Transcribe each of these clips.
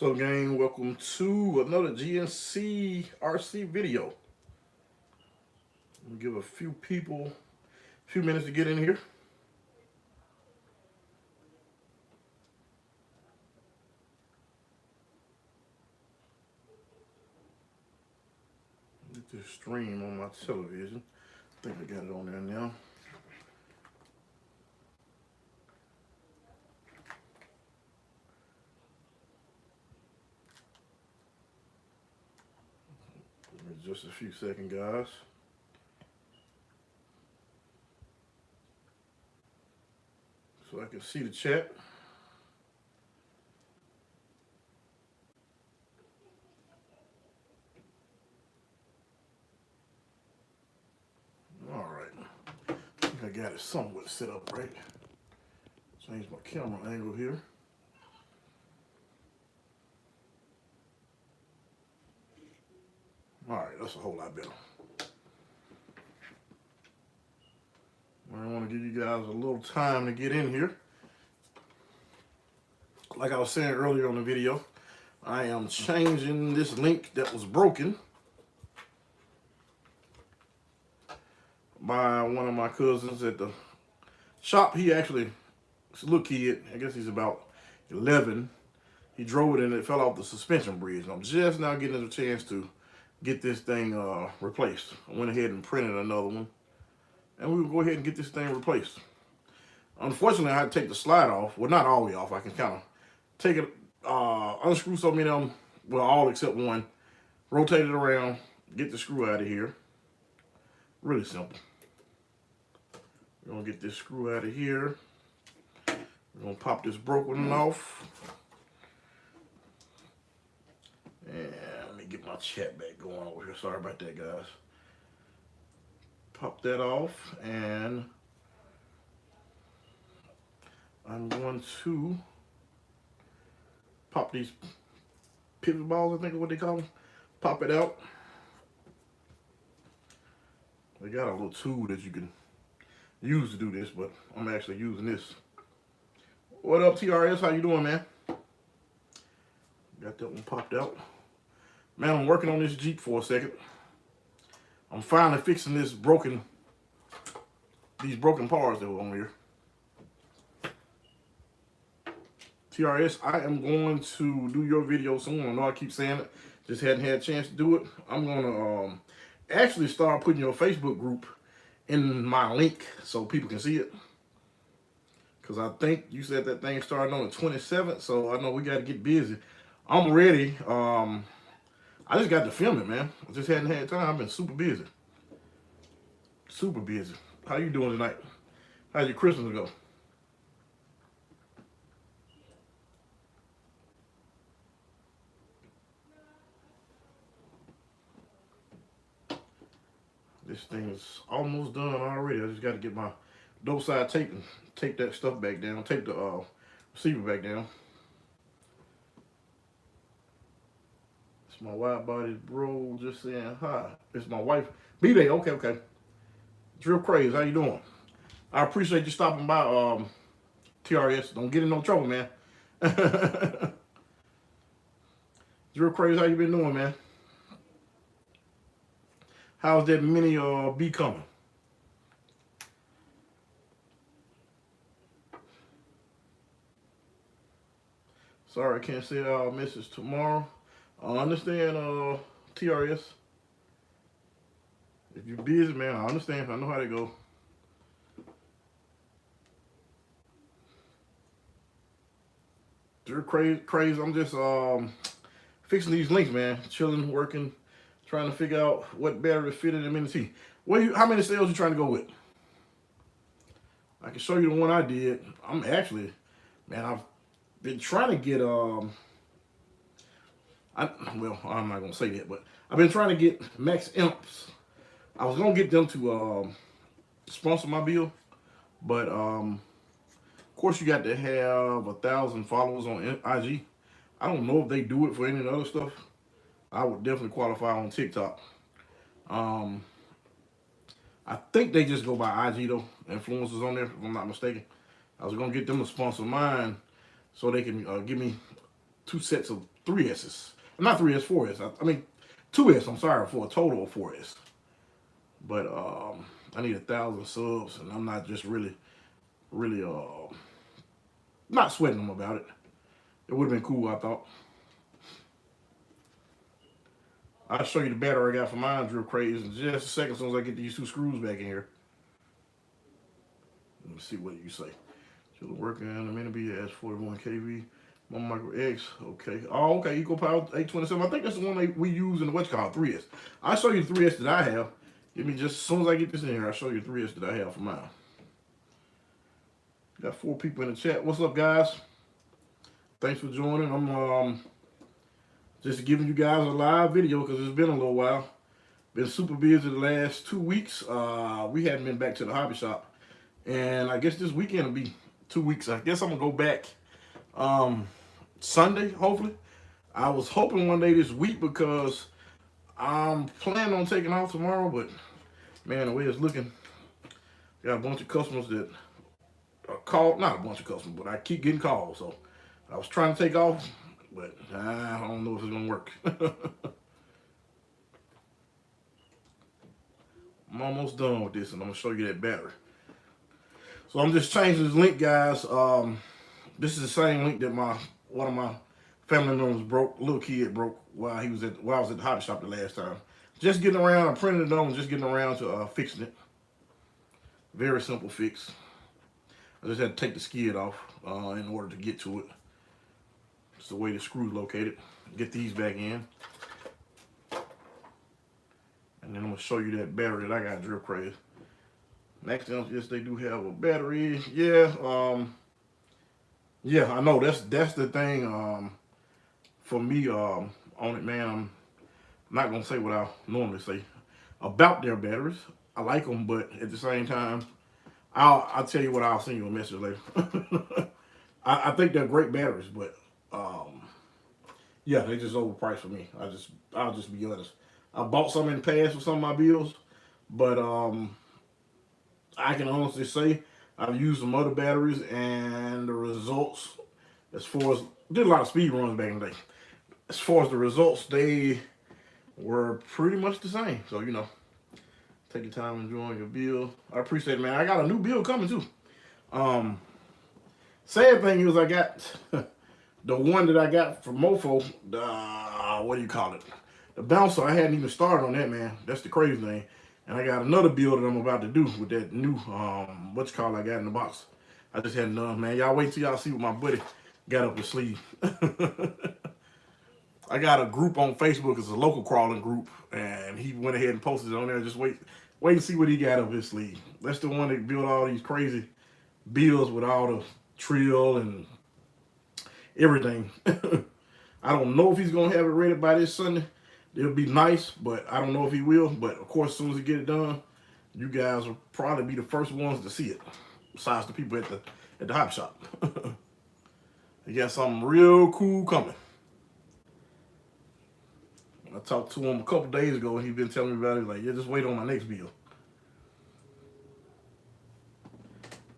So gang, welcome to another GNC RC video. I'm gonna give a few people a few minutes to get in here. Get this stream on my television. I think I got it on there now. Just a few seconds, guys. So I can see the chat. All right. I think I got it somewhat set up right. Change my camera angle here. All right, that's a whole lot better. I want to give you guys a little time to get in here. Like I was saying earlier on the video, I am changing this link that was broken by one of my cousins at the shop. He actually, it's a little kid, I guess he's about 11. He drove it and it fell off the suspension bridge. And I'm just now getting a chance to get this thing replaced. I went ahead and printed another one, and we will go ahead and get this thing replaced. Unfortunately, I had to take the slide off. Well, not all the way off. I can kind of take it, unscrew so many of them, well, all except one, rotate it around, get the screw out of here. Really simple. We're gonna get this screw out of here. We're gonna pop this broken one off. And let me get my chat back going over here. Sorry about that, guys. Pop that off, and I'm going to pop these pivot balls, I think is what they call them. Pop it out. They got a little tool that you can use to do this, but I'm actually using this. What up, TRS? How you doing, man? Got that one popped out. Man, I'm working on this Jeep for a second. I'm finally fixing these broken parts that were on here. TRS, I am going to do your video soon. I know I keep saying it, just hadn't had a chance to do it. I'm gonna actually start putting your Facebook group in my link so people can see it. Cause I think you said that thing started on the 27th, so I know we got to get busy. I'm ready. I just got to film it, man. I just hadn't had time. I've been super busy. Super busy. How you doing tonight? How'd your Christmas go? This thing is almost done already. I just got to get my dope side tape and tape that stuff back down. Tape the receiver back down. It's my wide-bodied bro just saying hi. It's my wife. B-Day. Okay. Drill Craze, how you doing? I appreciate you stopping by, TRS. Don't get in no trouble, man. Drill Craze, how you been doing, man? How's that mini B coming? Sorry, I can't say our message tomorrow. I understand, TRS. If you're busy, man, I understand. I know how to go. You're crazy. I'm just fixing these links, man. Chilling, working, trying to figure out what battery to fit in them in the T. How many cells you trying to go with? I can show you the one I did. I'm actually, man, I've been trying to get well, I'm not gonna say that, but I've been trying to get Max Imps. I was gonna get them to sponsor my bill, but of course you got to have 1,000 followers on IG. I don't know if they do it for any of the other stuff. I would definitely qualify on TikTok. I think they just go by IG though, influencers on there, if I'm not mistaken. I was gonna get them to sponsor mine so they can give me 2 sets of 3Ss. Not 3S, 4S. I mean 2S, I'm sorry, for a total of 4S. But I need 1,000 subs, and I'm not just really not sweating them about it. It would have been cool, I thought. I'll show you the battery I got for mine, Drill Craze, in just a second as soon as I get these 2 screws back in here. Let me see what you say. Still working on a mini BS 41 kV. 1 micro X, okay. Oh, okay, Eco Power 827. I think that's the one we use in the what's called 3S. I'll show you the 3S that I have. Give me just as soon as I get this in here, I'll show you the 3S that I have for mine. Got 4 people in the chat. What's up, guys? Thanks for joining. I'm just giving you guys a live video because it's been a little while. Been super busy the last 2 weeks. We hadn't been back to the hobby shop. And I guess this weekend will be 2 weeks. I guess I'm going to go back Sunday, hopefully. I was hoping one day this week because I'm planning on taking off tomorrow, but man, the way it's looking, got a bunch of customers that are called, not a bunch of customers, but I keep getting calls. So I was trying to take off, but I don't know if it's gonna work. I'm almost done with this, and I'm gonna show you that battery. So I'm just changing this link, guys. This is the same link that one of my family members broke, little kid broke while I was at the hobby shop the last time. Just getting around, I printed it on, just getting around to fixing it. Very simple fix. I just had to take the skid off in order to get to it. It's the way the screw's located. Get these back in. And then I'm gonna show you that battery that I got, Drill Craze. Next thing, yes, they do have a battery. Yeah, yeah, I know that's the thing for me on it, man. I'm not gonna say what I normally say about their batteries. I like them, but at the same time, I'll tell you what, I'll send you a message later. I think they're great batteries, but yeah, they just overpriced for me. I'll just be honest. I bought some in the past for some of my bills, but I can honestly say I've used some other batteries, and the results, as far as, did a lot of speed runs back in the day. As far as the results, they were pretty much the same. So, you know, take your time enjoying your build. I appreciate it, man. I got a new build coming too. Sad thing is I got the one that I got from Mofo, what do you call it? The bouncer, I hadn't even started on that, man. That's the crazy thing. And I got another build that I'm about to do with that new, what's called I got in the box. I just hadn't done, man. Y'all wait till y'all see what my buddy got up his sleeve. I got a group on Facebook. It's a local crawling group, and he went ahead and posted it on there. Just wait and see what he got up his sleeve. That's the one that built all these crazy builds with all the trill and everything. I don't know if he's gonna have it ready by this Sunday. It'll be nice, but I don't know if he will. But of course, as soon as he get it done, you guys will probably be the first ones to see it. Besides the people at the hobby shop. He got something real cool coming. I talked to him a couple days ago, and he's been telling me about it. Like, yeah, just wait on my next build.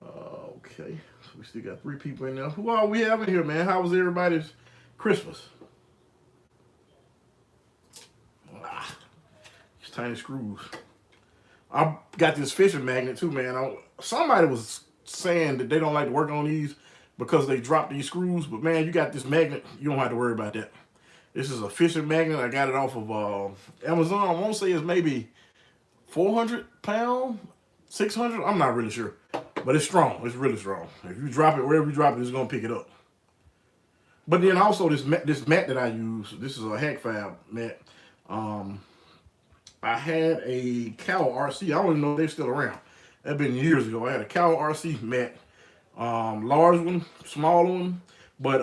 Okay, so we still got 3 people in there. Who are we having here, man? How was everybody's Christmas? These tiny screws. I got this fishing magnet too, man. Somebody was saying that they don't like to work on these because they dropped these screws, but man, you got this magnet, you don't have to worry about that. This is a fishing magnet. I got it off of Amazon. I want to say it's maybe 400 pounds, 600. I'm not really sure, but it's strong. It's really strong. If you drop it, wherever you drop it, it's gonna pick it up. But then also this mat that I use, this is a Hack Fab mat. I had a Cowl RC. I don't even know if they're still around. That'd been years ago. I had a Cowl RC mat, large one, small one, but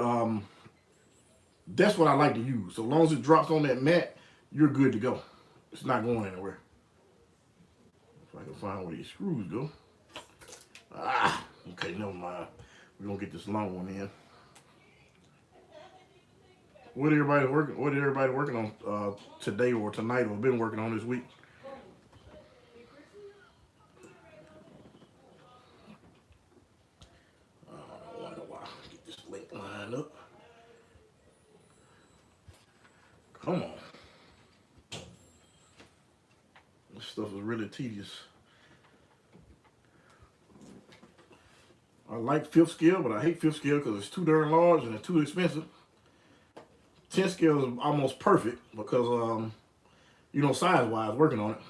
that's what I like to use. So long as it drops on that mat, you're good to go. It's not going anywhere. If I can find where these screws go. Okay, never mind. We're gonna get this long one in. What everybody working on today or tonight, or been working on this week? I wonder why. Get this link lined up. Come on. This stuff is really tedious. I like 5th scale, but I hate 5th scale because it's too darn large and it's too expensive. 10th scale is almost perfect because, you know, size-wise, working on it.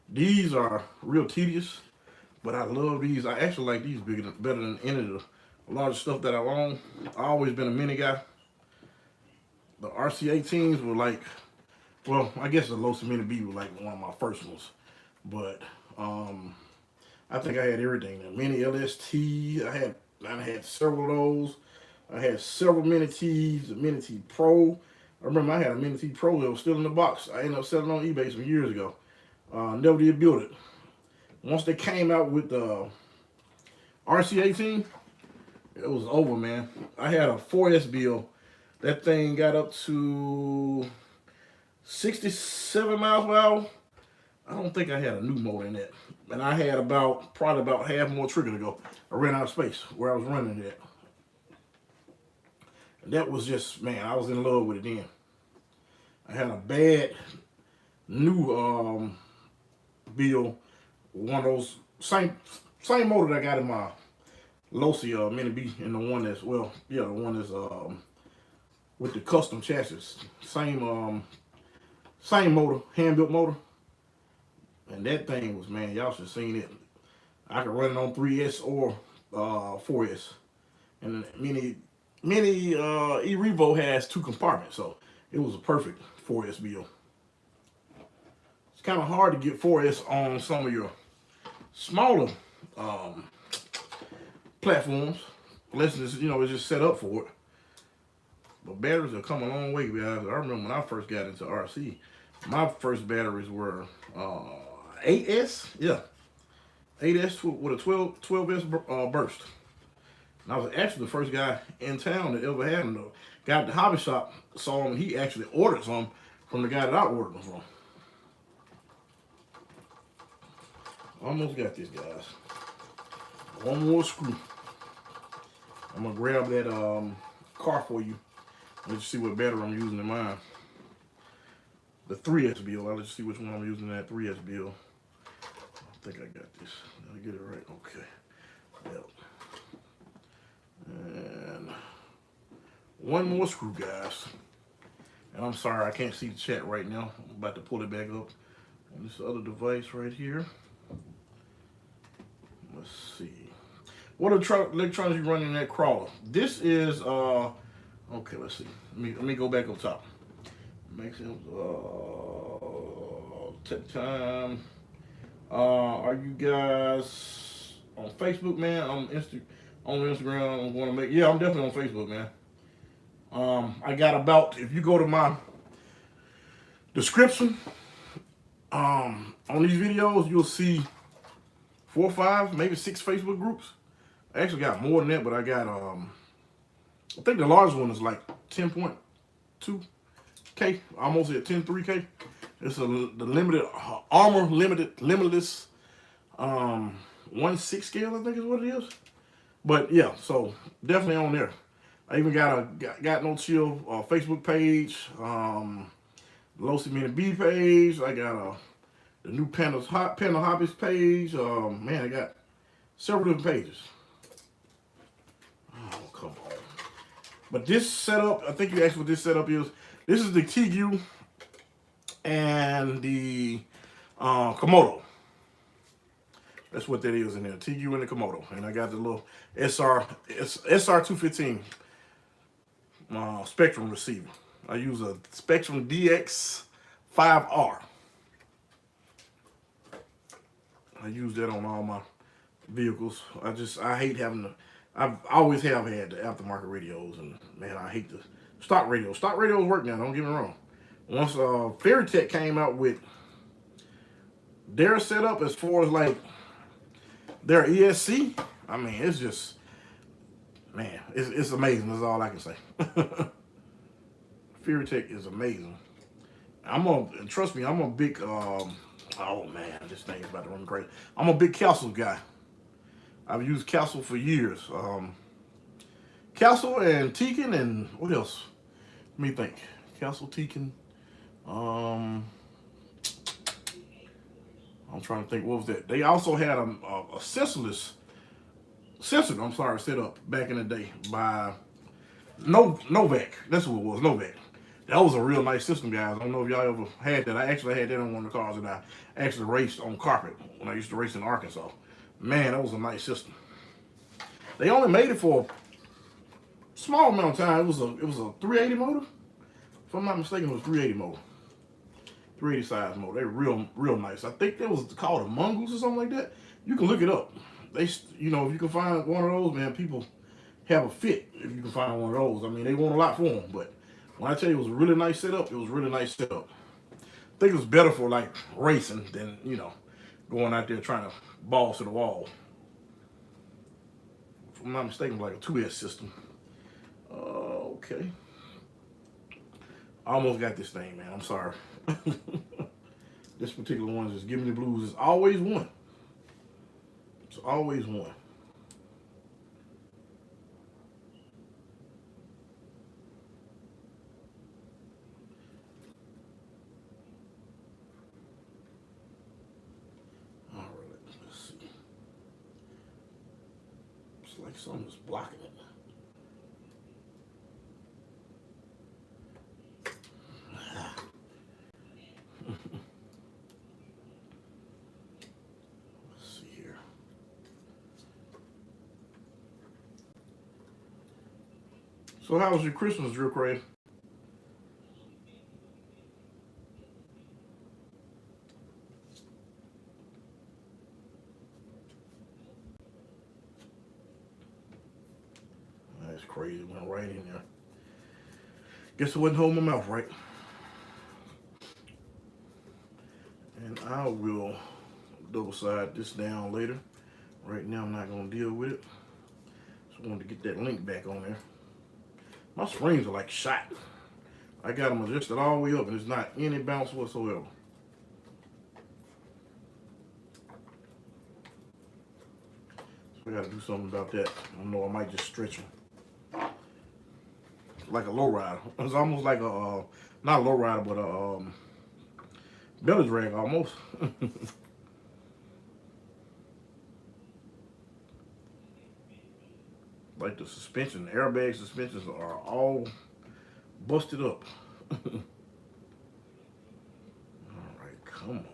These are real tedious, but I love these. I actually like these better than any of the large stuff that I own. I've always been a mini guy. The RC18s were like, well, I guess the Losi Mini B was like one of my first ones. But I think I had everything. The Mini LST, I had several of those. I had several Mini T's, the Mini T Pro. I remember I had a Mini T Pro that was still in the box. I ended up selling on eBay some years ago. Never did build it. Once they came out with the RC18, it was over, man. I had a 4S build. That thing got up to 67 miles per hour. I don't think I had a new motor in that. And I had probably about half more trigger to go. I ran out of space where I was running it at. And that was just, man, I was in love with it then. I had a bad new build, one of those same motor that I got in my Losi Mini B, and the one that's, well, yeah, the one that's with the custom chassis. Same motor, hand-built motor. And that thing was, man, y'all should have seen it. I could run it on 3S or 4S. And the Mini E-Revo has 2 compartments, so it was a perfect 4S build. It's kind of hard to get 4S on some of your smaller platforms, unless it's, you know, it's just set up for it. But batteries have come a long way, guys. I remember when I first got into RC, my first batteries were 8S, yeah, 8S with a 12S burst. And I was actually the first guy in town that ever had them. Guy at the hobby shop saw them. He actually ordered some from the guy that I ordered them from. Almost got this, guys. One more screw. I'm gonna grab that car for you. Let you see what battery I'm using in mine. The 3S build. I'll let you see which one I'm using in that 3S build. I think I got this. Did I get it right? Okay. Yep. And one more screw, guys. And I'm sorry, I can't see the chat right now. I'm about to pull it back up on this other device right here. Let's see. What electronics you running in that crawler? This is okay, let's see. Let me go back up top. Make sense. Take time. Are you guys on Facebook, man? On Instagram, I'm gonna make, yeah, I'm definitely on Facebook, man. I got about, if you go to my description, on these videos, you'll see 4 or 5, maybe 6 Facebook groups. I actually got more than that, but I got, I think the largest one is like 10.2K, almost at 10.3K. It's the limited, Arrma Limitless, 1/6 scale, I think is what it is. But yeah, so definitely on there. I even got no chill Facebook page, Losi Mini B page. I got the new Panda Hobbies page. Man, I got several different pages. Oh, come on. But this setup, I think you asked what this setup is. This is the Teague and the Komodo. That's what that is in there. Teague and the Komodo. And I got the little SR215 Spectrum receiver. I use a Spectrum DX5R. I use that on all my vehicles. I hate having I always have had the aftermarket radios, and man, I hate the stock radios. Stock radios work now, don't get me wrong. Once Fairytech came out with their setup as far as like their ESC, I mean, it's just, man, it's amazing. That's all I can say. Fairytech is amazing. Trust me, I'm a big, oh man, this thing is about to run me crazy. I'm a big Castle guy. I've used Castle for years. Castle and Tekin and what else? Let me think. Castle, Tekin, I'm trying to think, what was that? They also had a sensorless sensor, I'm sorry, set up back in the day by Novak. That's what it was, Novak. That was a real nice system, guys. I don't know if y'all ever had that. I actually had that on one of the cars that I actually raced on carpet when I used to race in Arkansas. Man, that was a nice system. They only made it for a small amount of time. It was a 380 motor. If I'm not mistaken, it was 380 motor. 380 size motor. They were real nice. I think that was called a Mongoose or something like that. You can look it up. They, you know, if you can find one of those, man, people have a fit if you can find one of those. I mean, they want a lot for them, but when I tell you it was a really nice setup, it was a really nice setup. I think it was better for like racing than, you know, going out there trying to balls to the wall. If I'm not mistaken, like a 2S system. Okay. I almost got this thing, man. I'm sorry. This particular one is giving me the blues. It's always one. It's always one. All right, let's see. It's like something's blocking it. So how was your Christmas, Drew Craig? That's crazy. Went right in there. Guess I wasn't holding my mouth right. And I will double side this down later. Right now I'm not going to deal with it. Just wanted to get that link back on there. My springs are like shot. I got them adjusted all the way up and there's not any bounce whatsoever. So I got to do something about that. I don't know, I might just stretch them. Like a low rider. It's almost like a, not a low rider, but a belly drag almost. Like the suspension, the airbag suspensions are all busted up. All right, come on.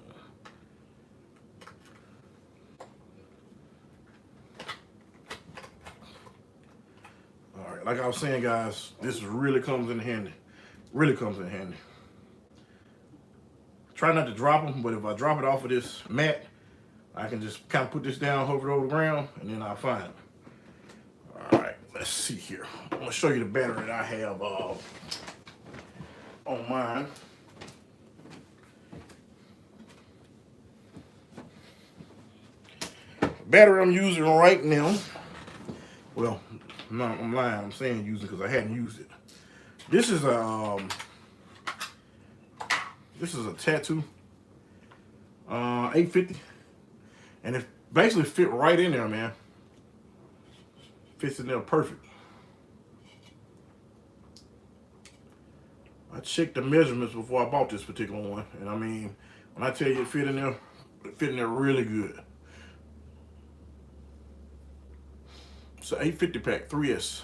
All right, like I was saying, guys, this really comes in handy. Really comes in handy. Try not to drop them, but if I drop it off of this mat, I can just kind of put this down, hover it over the ground, and then I'll find it. All right, let's see here. I'm gonna show you the battery that I have on mine. The battery I'm using right now, well, no, I'm lying. I'm saying using because I hadn't used it. This is a Tattoo 850, and it basically fit right in there, man. Fits in there perfect. I checked the measurements before I bought this particular one, and I mean, when I tell you it fit in there really good. It's an 850 pack, 3S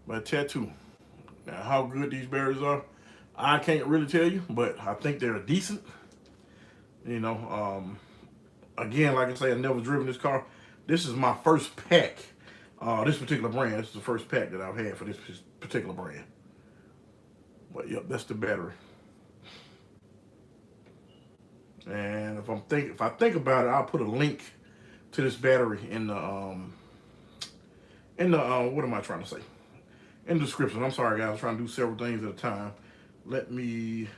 by Tattoo. Now, how good these batteries are, I can't really tell you, but I think they're decent. You know, again, like I say, I've never driven this car. This is my first pack. This particular brand. This is the first pack that I've had for this particular brand. But yep, that's the battery. And if I think about it, I'll put a link to this battery in the what am I trying to say? In the description. I'm sorry, guys. I'm trying to do several things at a time. Let me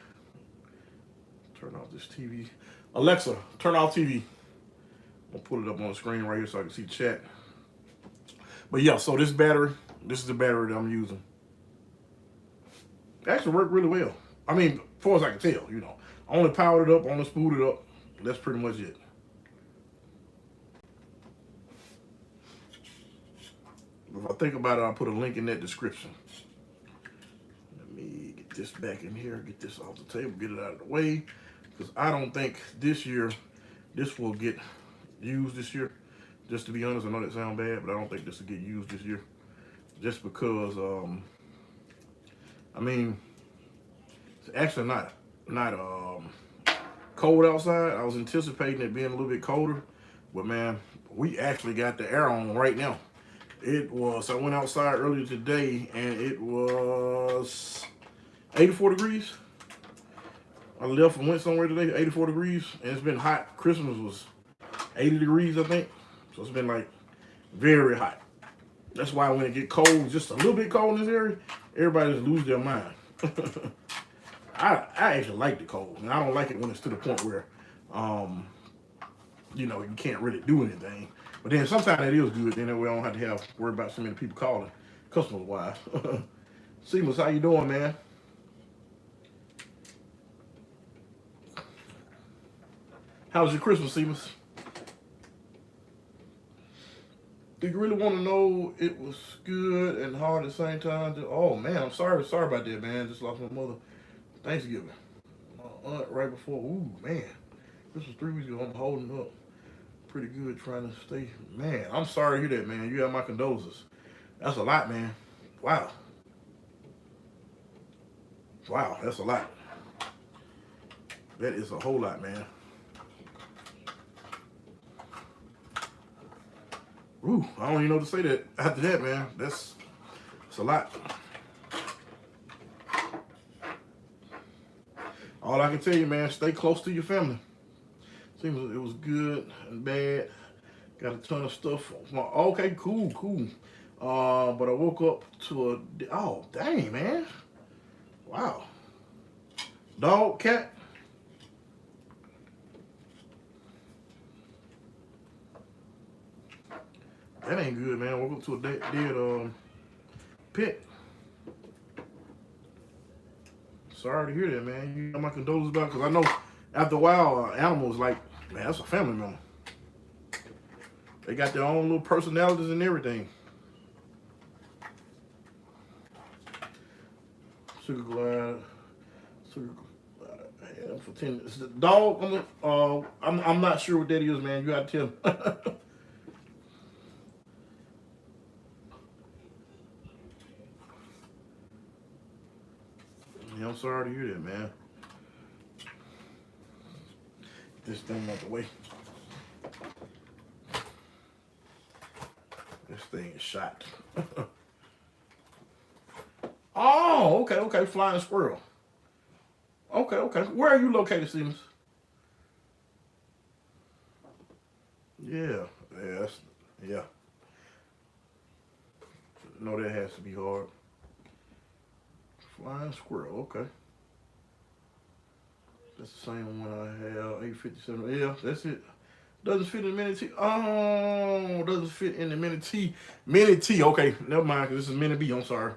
turn off this TV. Alexa, turn off TV. I'll put it up on the screen right here so I can see chat. But yeah, so this is the battery that I'm using. It actually worked really well. I mean, as far as I can tell, you know. I only powered it up, only spooled it up. That's pretty much it. If I think about it, I'll put a link in that description. Let me get this back in here, get this off the table, get it out of the way, because I don't think this year this will get used this year. Just to be honest, I know that sounds bad, but I don't think this will get used this year. Just because, I mean, it's actually not cold outside. I was anticipating it being a little bit colder, but man, we actually got the air on right now. It was, I went outside earlier today and it was 84 degrees. I left and went somewhere today, 84 degrees, and it's been hot. Christmas was 80 degrees, I think. So it's been like very hot. That's why when it get cold, just a little bit cold in this area, everybody just lose their mind. I actually like the cold, and I don't like it when it's to the point where, you know, you can't really do anything. But then sometimes it is good, then that way I don't have to worry about so many people calling, customers wise. Seamless, how you doing, man? How was your Christmas, Seamless? Do you really want to know it was good and hard at the same time? Oh man, I'm sorry about that, man. Just lost my mother Thanksgiving. My aunt right before. Ooh man, this was 3 weeks ago. I'm holding up pretty good, trying to stay. Man, I'm sorry to hear that, man. You have my condolences. That's a lot, man. Wow. Wow, that's a lot. That is a whole lot, man. Ooh, I don't even know what to say that after that, man. That's a lot. All I can tell you, man, stay close to your family. Seems it was good and bad. Got a ton of stuff. Okay, cool. But I woke up to oh, dang, man. Wow. Dog, cat. That ain't good, man. Woke up to a dead pit. Sorry to hear that, man. You got my condolences about it, because I know after a while, animals, like, man, that's a family member. They got their own little personalities and everything. Sugar glide. For 10 minutes. The dog, I'm not sure what that is, man. You gotta tell me. Yeah, I'm sorry to hear that, man. Get this thing out the way. This thing is shot. Oh, okay. Flying squirrel. Okay. Where are you located, Stevens? Yeah. No, that has to be hard. Flying squirrel, okay. That's the same one I have, 857. Yeah, that's it. Doesn't fit in the Mini T. Oh, doesn't fit in the Mini T. Mini T, okay. Never mind, because this is Mini B, I'm sorry.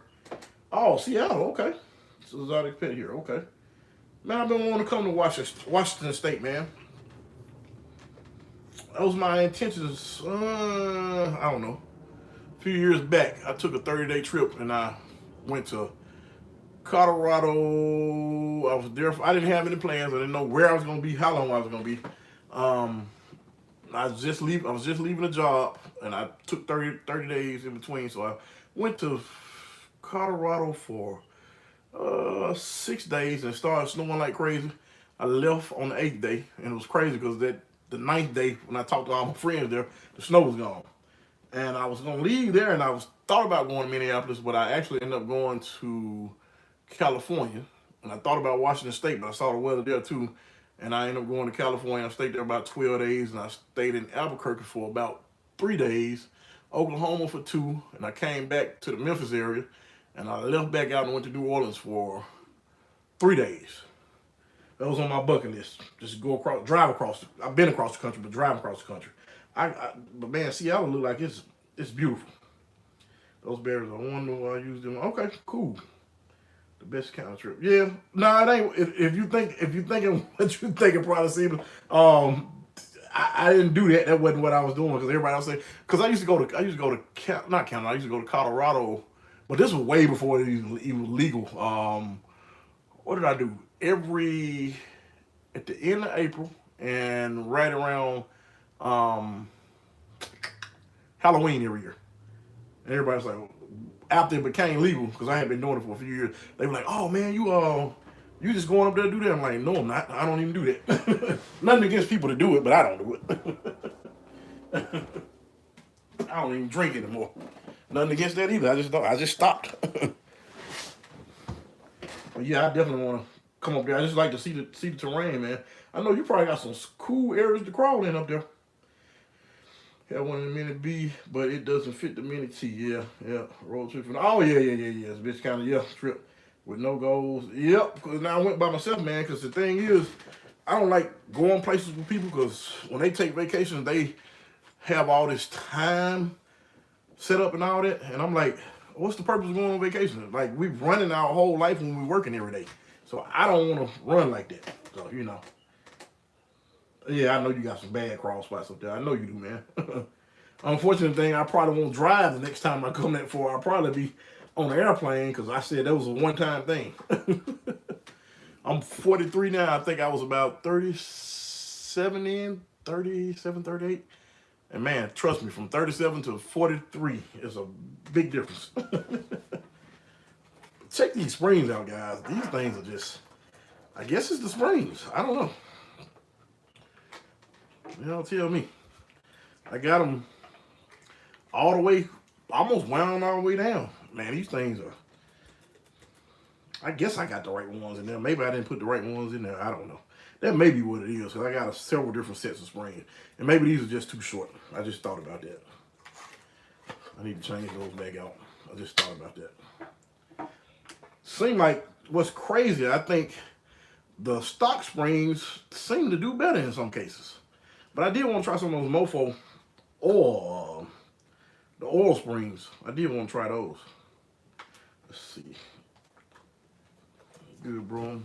Oh, Seattle, okay. It's an exotic pet here, okay. Man, I've been wanting to come to Washington State, man. That was my intentions, I don't know. A few years back, I took a 30-day trip and I went to Colorado. I was there. I didn't have any plans. I didn't know where I was going to be, how long I was going to be. I was just leaving a job, and I took 30 days in between. So I went to Colorado for 6 days and started snowing like crazy. I left on the 8th day, and it was crazy because the 9th day, when I talked to all my friends there, the snow was gone. And I was going to leave there, and I thought about going to Minneapolis, but I actually ended up going to California. And I thought about Washington State, but I saw the weather there too. And I ended up going to California. I stayed there about 12 days, and I stayed in Albuquerque for about 3 days, Oklahoma for 2, and I came back to the Memphis area, and I left back out and went to New Orleans for 3 days. That was on my bucket list. Just drive across. I've been across the country, but drive across the country. But man, Seattle look like it's beautiful. Those berries, I wonder why I use them. Okay, cool. The best kind of trip. Yeah, no, it ain't. If you thinking what you thinking, probably see. I didn't do that. That wasn't what I was doing, because everybody else said. Because I used to go to not Canada. I used to go to Colorado, but this was way before it even legal. what did I do? At the end of April and right around Halloween every year. And everybody's like, after it became legal, because I had been doing it for a few years, they were like, oh man, you just going up there to do that? I'm like, no, I'm not. I don't even do that. Nothing against people to do it, but I don't do it. I don't even drink anymore. Nothing against that either. I just stopped. But yeah, I definitely want to come up there. I just like to see the terrain, man. I know you probably got some cool areas to crawl in up there. Have one in the Mini B, but it doesn't fit the Mini T. Yeah. Road trip. Oh yeah. It's a bitch kind of trip with no goals. Yep. Because now I went by myself, man. Because the thing is, I don't like going places with people because when they take vacations, they have all this time set up and all that, and I'm like, what's the purpose of going on vacation? Like, we're running our whole life when we're working every day. So I don't want to run like that. So, you know. Yeah, I know you got some bad crawl spots up there. I know you do, man. Unfortunate thing, I probably won't drive the next time I come that far. I'll probably be on an airplane because I said that was a one-time thing. I'm 43 now. I think I was about 37 37, 38. And man, trust me, from 37 to 43 is a big difference. Check these springs out, guys. These things are just, I guess it's the springs. I don't know. You know, tell me. I got them all the way, almost wound all the way down. Man, these things are, I guess I got the right ones in there. Maybe I didn't put the right ones in there. I don't know. That may be what it is, because I got several different sets of springs. And maybe these are just too short. I just thought about that. I need to change those back out. I just thought about that. Seem like what's crazy, I think the stock springs seem to do better in some cases. But I did want to try some of those Mofo or the oil springs. I did want to try those. Let's see. Good, bro.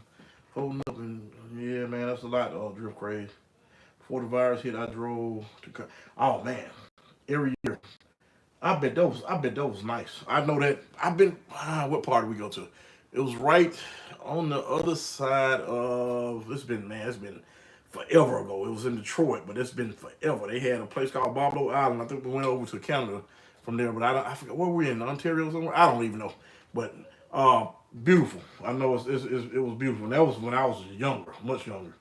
Holding up, and yeah, man, that's a lot. Drift craze. Before the virus hit, I drove to. Oh man, every year. I bet those nice. I know that. I've been. What part did we go to? It was right on the other side of. It's been forever ago. It was in Detroit, but it's been forever. They had a place called Boblo Island. I think we went over to Canada from there, but I forget where we're in, Ontario somewhere. I don't even know. But beautiful. I know it was beautiful. And that was when I was younger, much younger.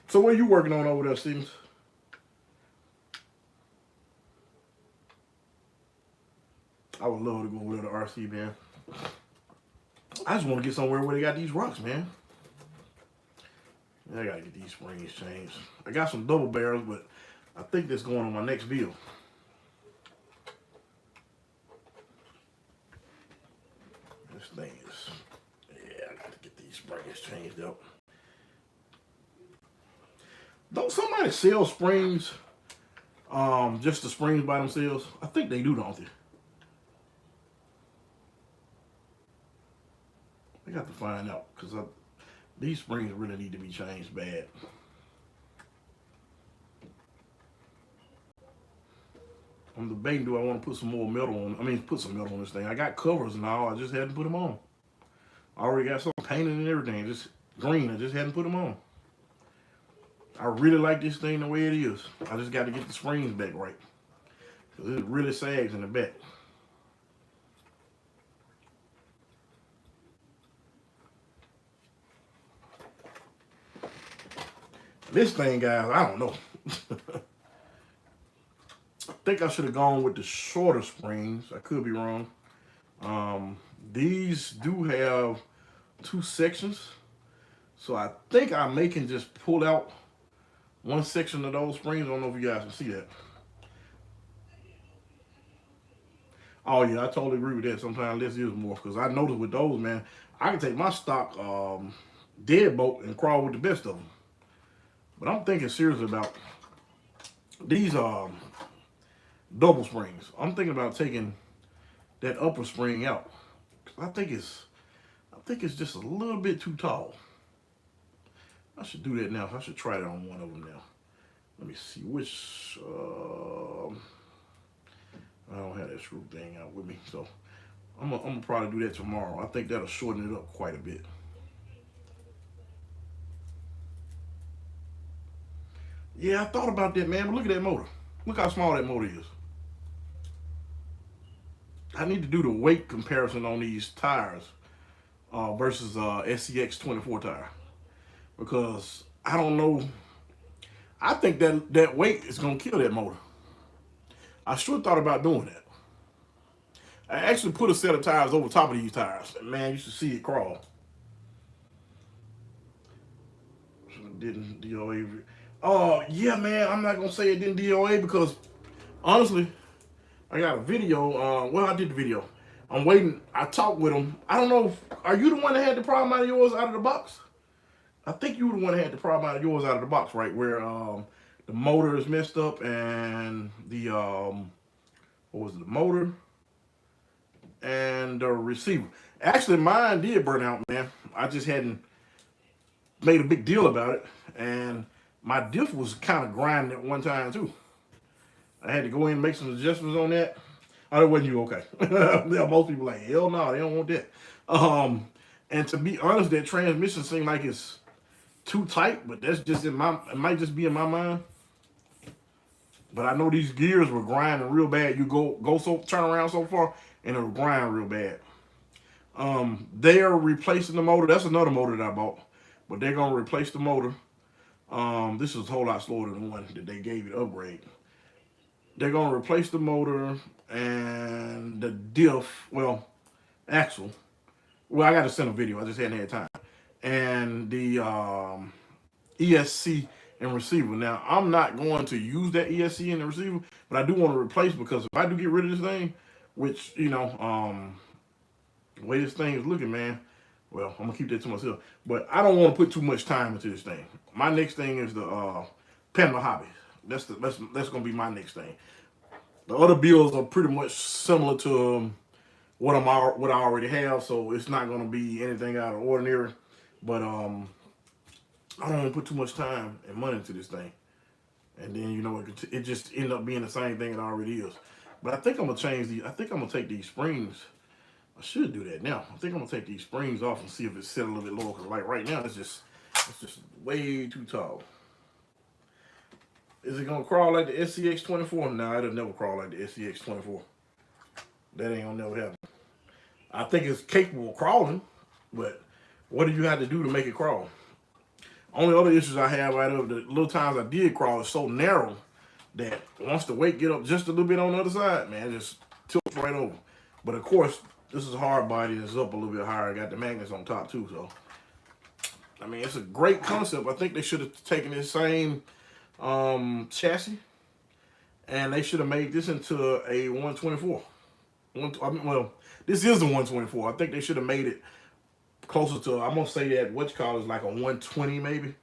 So what are you working on over there, Stevens? I would love to go over there to RC, man. I just want to get somewhere where they got these rocks, man. I gotta get these springs changed. I got some double barrels, but I think that's going on my next build. This thing is, yeah, I gotta get these springs changed up. Don't somebody sell springs, just the springs by themselves? I think they do, don't they? I got to find out, because these springs really need to be changed bad. I'm debating, do I want to put some more metal on? I mean, put some metal on this thing. I got covers and all. I just hadn't put them on. I already got some painted and everything. Just green. I just hadn't put them on. I really like this thing the way it is. I just got to get the springs back right, because it really sags in the back. This thing, guys, I don't know. I think I should have gone with the shorter springs. I could be wrong. These do have 2 sections. So I think I may can just pull out one section of those springs. I don't know if you guys can see that. Oh yeah, I totally agree with that. Sometimes less is more, because I noticed with those, man, I can take my stock deadbolt and crawl with the best of them. But I'm thinking seriously about these double springs. I'm thinking about taking that upper spring out. I think it's just a little bit too tall. I should do that now. I should try it on one of them now. Let me see which. I don't have that screw thing out with me, so I'm gonna probably do that tomorrow. I think that'll shorten it up quite a bit. Yeah, I thought about that, man. But look at that motor. Look how small that motor is. I need to do the weight comparison on these tires versus SCX24 tire, because I don't know. I think that weight is gonna kill that motor. I sure thought about doing that. I actually put a set of tires over top of these tires. Man, you should see it crawl. Didn't DOA? Oh yeah, man. I'm not gonna say it didn't DOA because honestly, I got a video. Well, I did the video. I'm waiting. I talked with him. I don't know. Are you the one that had the problem out of yours out of the box? I think you were the one that had the problem out of yours out of the box, right? Where the motor is messed up and the what was it? The motor and the receiver. Actually, mine did burn out, man. I just hadn't made a big deal about it, and my diff was kind of grinding at one time too. I had to go in and make some adjustments on that. Oh, wasn't you okay? Most people like, hell no, they don't want that. And to be honest, that transmission seemed like it's too tight, but that's just in my, it might just be in my mind. But I know these gears were grinding real bad. You turn around so far, and it'll grind real bad. They're replacing the motor. That's another motor that I bought, but they're gonna replace the motor. This is a whole lot slower than the one that they gave you to upgrade. They're gonna replace the motor and the diff, well, axle. Well, I got to send a video. I just hadn't had time. And the ESC and receiver. Now, I'm not going to use that ESC and the receiver, but I do want to replace, because if I do get rid of this thing, which, you know, the way this thing is looking, man, well, I'm going to keep that to myself. But I don't want to put too much time into this thing. My next thing is the Panda Hobby. That's going to be my next thing. The other builds are pretty much similar to what I already have, so it's not going to be anything out of the ordinary. But I don't want to put too much time and money into this thing, and then, you know, it just end up being the same thing it already is. But I think I'm gonna change these. I think I'm gonna take these springs. I should do that now. I think I'm gonna take these springs off and see if it's set a little bit lower. Cause like right now, it's just way too tall. Is it gonna crawl like the SCX24? No, it'll never crawl like the SCX24. That ain't gonna never happen. I think it's capable of crawling, but what do you have to do to make it crawl? Only other issues I have out of the little times I did crawl is so narrow that once the weight get up just a little bit on the other side, man, it just tilts right over. But of course, this is a hard body. It's up a little bit higher. I got the magnets on top too, so I mean, it's a great concept. I think they should have taken this same chassis, and they should have made this into a 124. Well, this is a 124. I think they should have made it closer to, I'm gonna say that what you call is like a 120 maybe.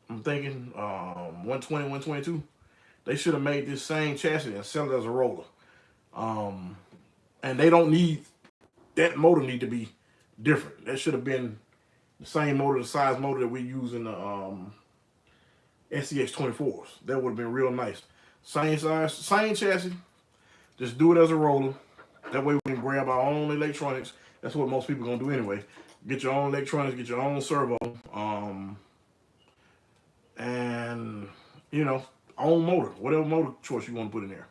I'm thinking 120, 122. They should have made this same chassis and sell it as a roller. And they don't need, that motor need to be different. That should have been the same motor, the size motor that we use in the SCX24s. That would have been real nice. Same size, same chassis. Just do it as a roller. That way we can grab our own electronics. That's what most people are gonna do anyway. Get your own electronics, get your own servo, and you know, own motor, whatever motor choice you want to put in there.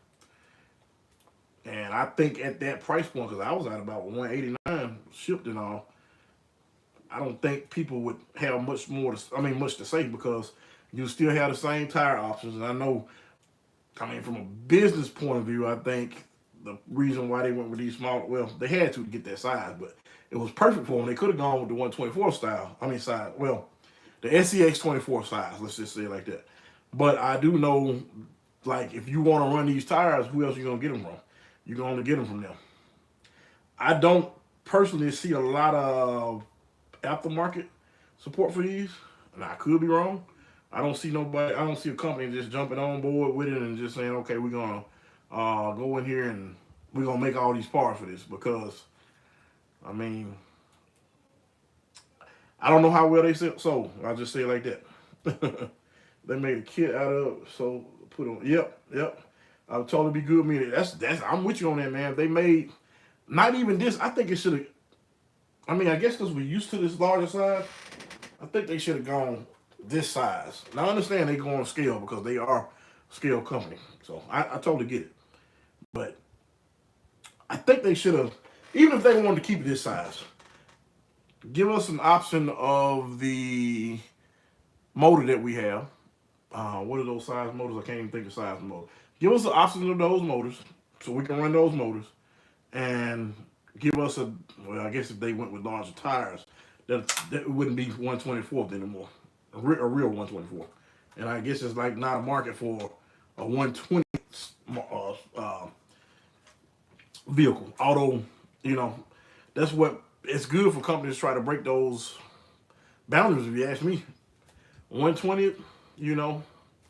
And I think at that price point, because I was at about 189 shipped and all, I don't think people would have much to say, because you still have the same tire options. And I know, I mean, from a business point of view, I think the reason why they went with these small, well, they had to get that size, but it was perfect for them. They could have gone with the 124 style. I mean, size. Well, the SCX24 size. Let's just say it like that. But I do know, like, if you want to run these tires, who else are you gonna get them from? You're gonna only get them from them. I don't personally see a lot of aftermarket support for these, and I could be wrong. I don't see nobody. I don't see a company just jumping on board with it and just saying, okay, we're gonna go in here and we're gonna make all these parts for this, because I mean, I don't know how well they sold. I'll just say it like that. They made a kit out of, so put on. Yep. I'll totally be good with me. That's. I'm with you on that, man. They made Not even this. I think it should have. I mean, I guess because we're used to this larger size, I think they should have gone this size. Now, I understand they go on scale because they are a scale company. So, I totally get it. But I think they should have, even if they wanted to keep it this size, give us an option of the motor that we have. What are those size motors? I can't even think of size of motor. Give us an option of those motors so we can run those motors. And give us a, well, I guess if they went with larger tires, that wouldn't be 1/24 anymore, a real 1/24. And I guess it's like not a market for a 120 vehicle. Although, you know, that's what, it's good for companies to try to break those boundaries, if you ask me. 120, you know,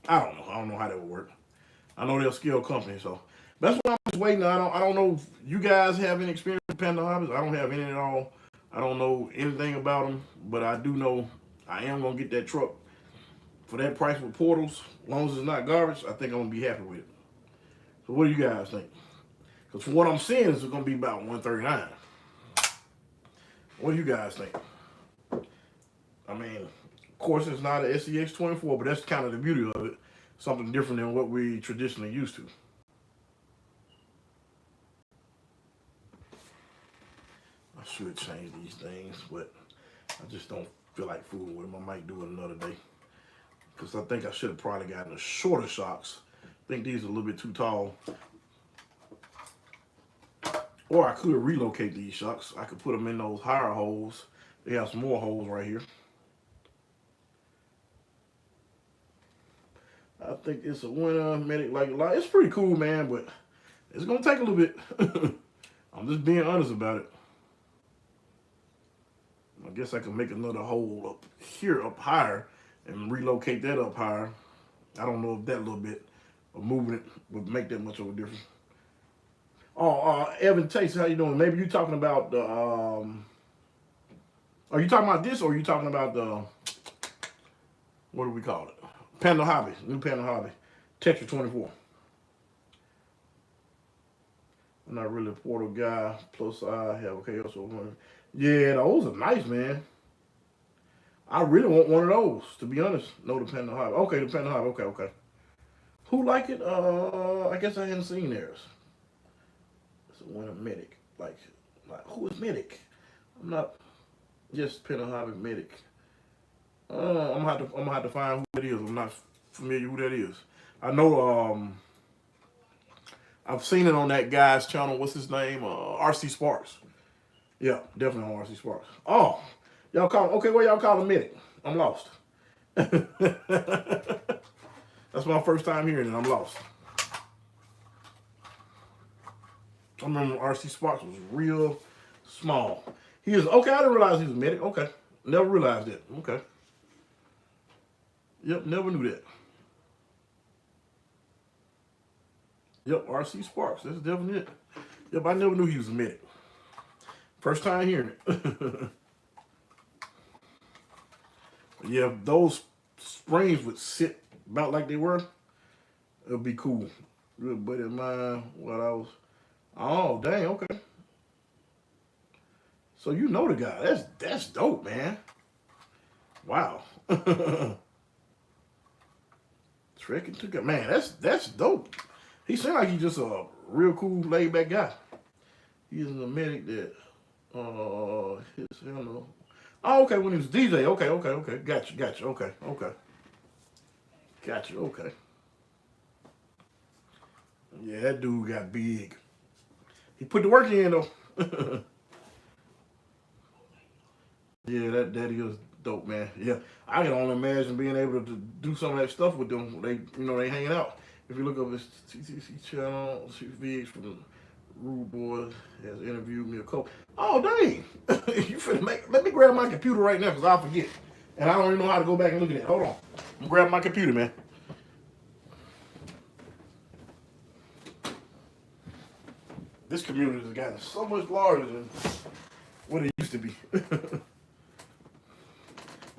I don't know how that would work. I know they're a scale company, so that's why I'm just waiting. I don't know if you guys have any experience with Panda Hobbies. I don't have any at all. I don't know anything about them, but I do know I am gonna get that truck for that price with portals. As long as it's not garbage, I think I'm gonna be happy with it. So what do you guys think? Because from what I'm seeing, it's gonna be about 139. What do you guys think? I mean, of course, it's not an SCX24, but that's kind of the beauty of it. Something different than what we traditionally used to. I should change these things, but I just don't feel like fooling with them. I might do it another day. Because I think I should have probably gotten the shorter shocks. I think these are a little bit too tall. Or I could relocate these shocks. I could put them in those higher holes. They have some more holes right here. I think it's a winner medic like it's pretty cool, man, but it's gonna take a little bit. I'm just being honest about it. I guess I can make another hole up here, up higher, and relocate that up higher. I don't know if that little bit of moving it would make that much of a difference. Oh, Evan Chase, how you doing? Maybe you're talking about the, are you talking about this, or are you talking about the, what do we call it? Panda Hobby, new Panda Hobby, Texture 24. I'm not really a portal guy, plus I have, okay, also one. Yeah, those are nice, man. I really want one of those, to be honest. No, the Panda Hobby. Okay, the Panda Hobby, okay. Who like it? I guess I hadn't seen theirs. It's a winner medic. Like, who is medic? I'm not just Panda Hobby medic. I'm gonna have to find who it is. I'm not familiar who that is. I know I've seen it on that guy's channel. What's his name? RC Sparks. Yeah, definitely on RC Sparks. Oh, y'all call him, okay, what y'all call him medic? I'm lost. That's my first time hearing it. I'm lost. I remember RC Sparks was real small. He is, okay, I didn't realize he was a medic. Okay, never realized that. Okay. Yep, never knew that. Yep, RC Sparks, that's definitely it. Yep, I never knew he was a medic. First time hearing it. Yeah, if those springs would sit about like they were, it would be cool. Good buddy of mine, what I was, oh, dang, okay. So you know the guy, that's dope, man. Wow. Trekking to God, man, that's dope. He seemed like he's just a real cool, laid back guy. He's a medic that, his, I don't know. Oh, okay, when he was DJ, okay. Gotcha, okay. Gotcha, okay. Yeah, that dude got big. He put the work in, though. Yeah, that is dope, man. Yeah, I can only imagine being able to do some of that stuff with them. They hanging out. If you look up his TTC channel, VX from the Rude Boy has interviewed me a couple. Oh, dang. You finna let me grab my computer right now because I'll forget. And I don't even know how to go back and look at it. Hold on. I'm grabbing my computer, man. This community has gotten so much larger than what it used to be. I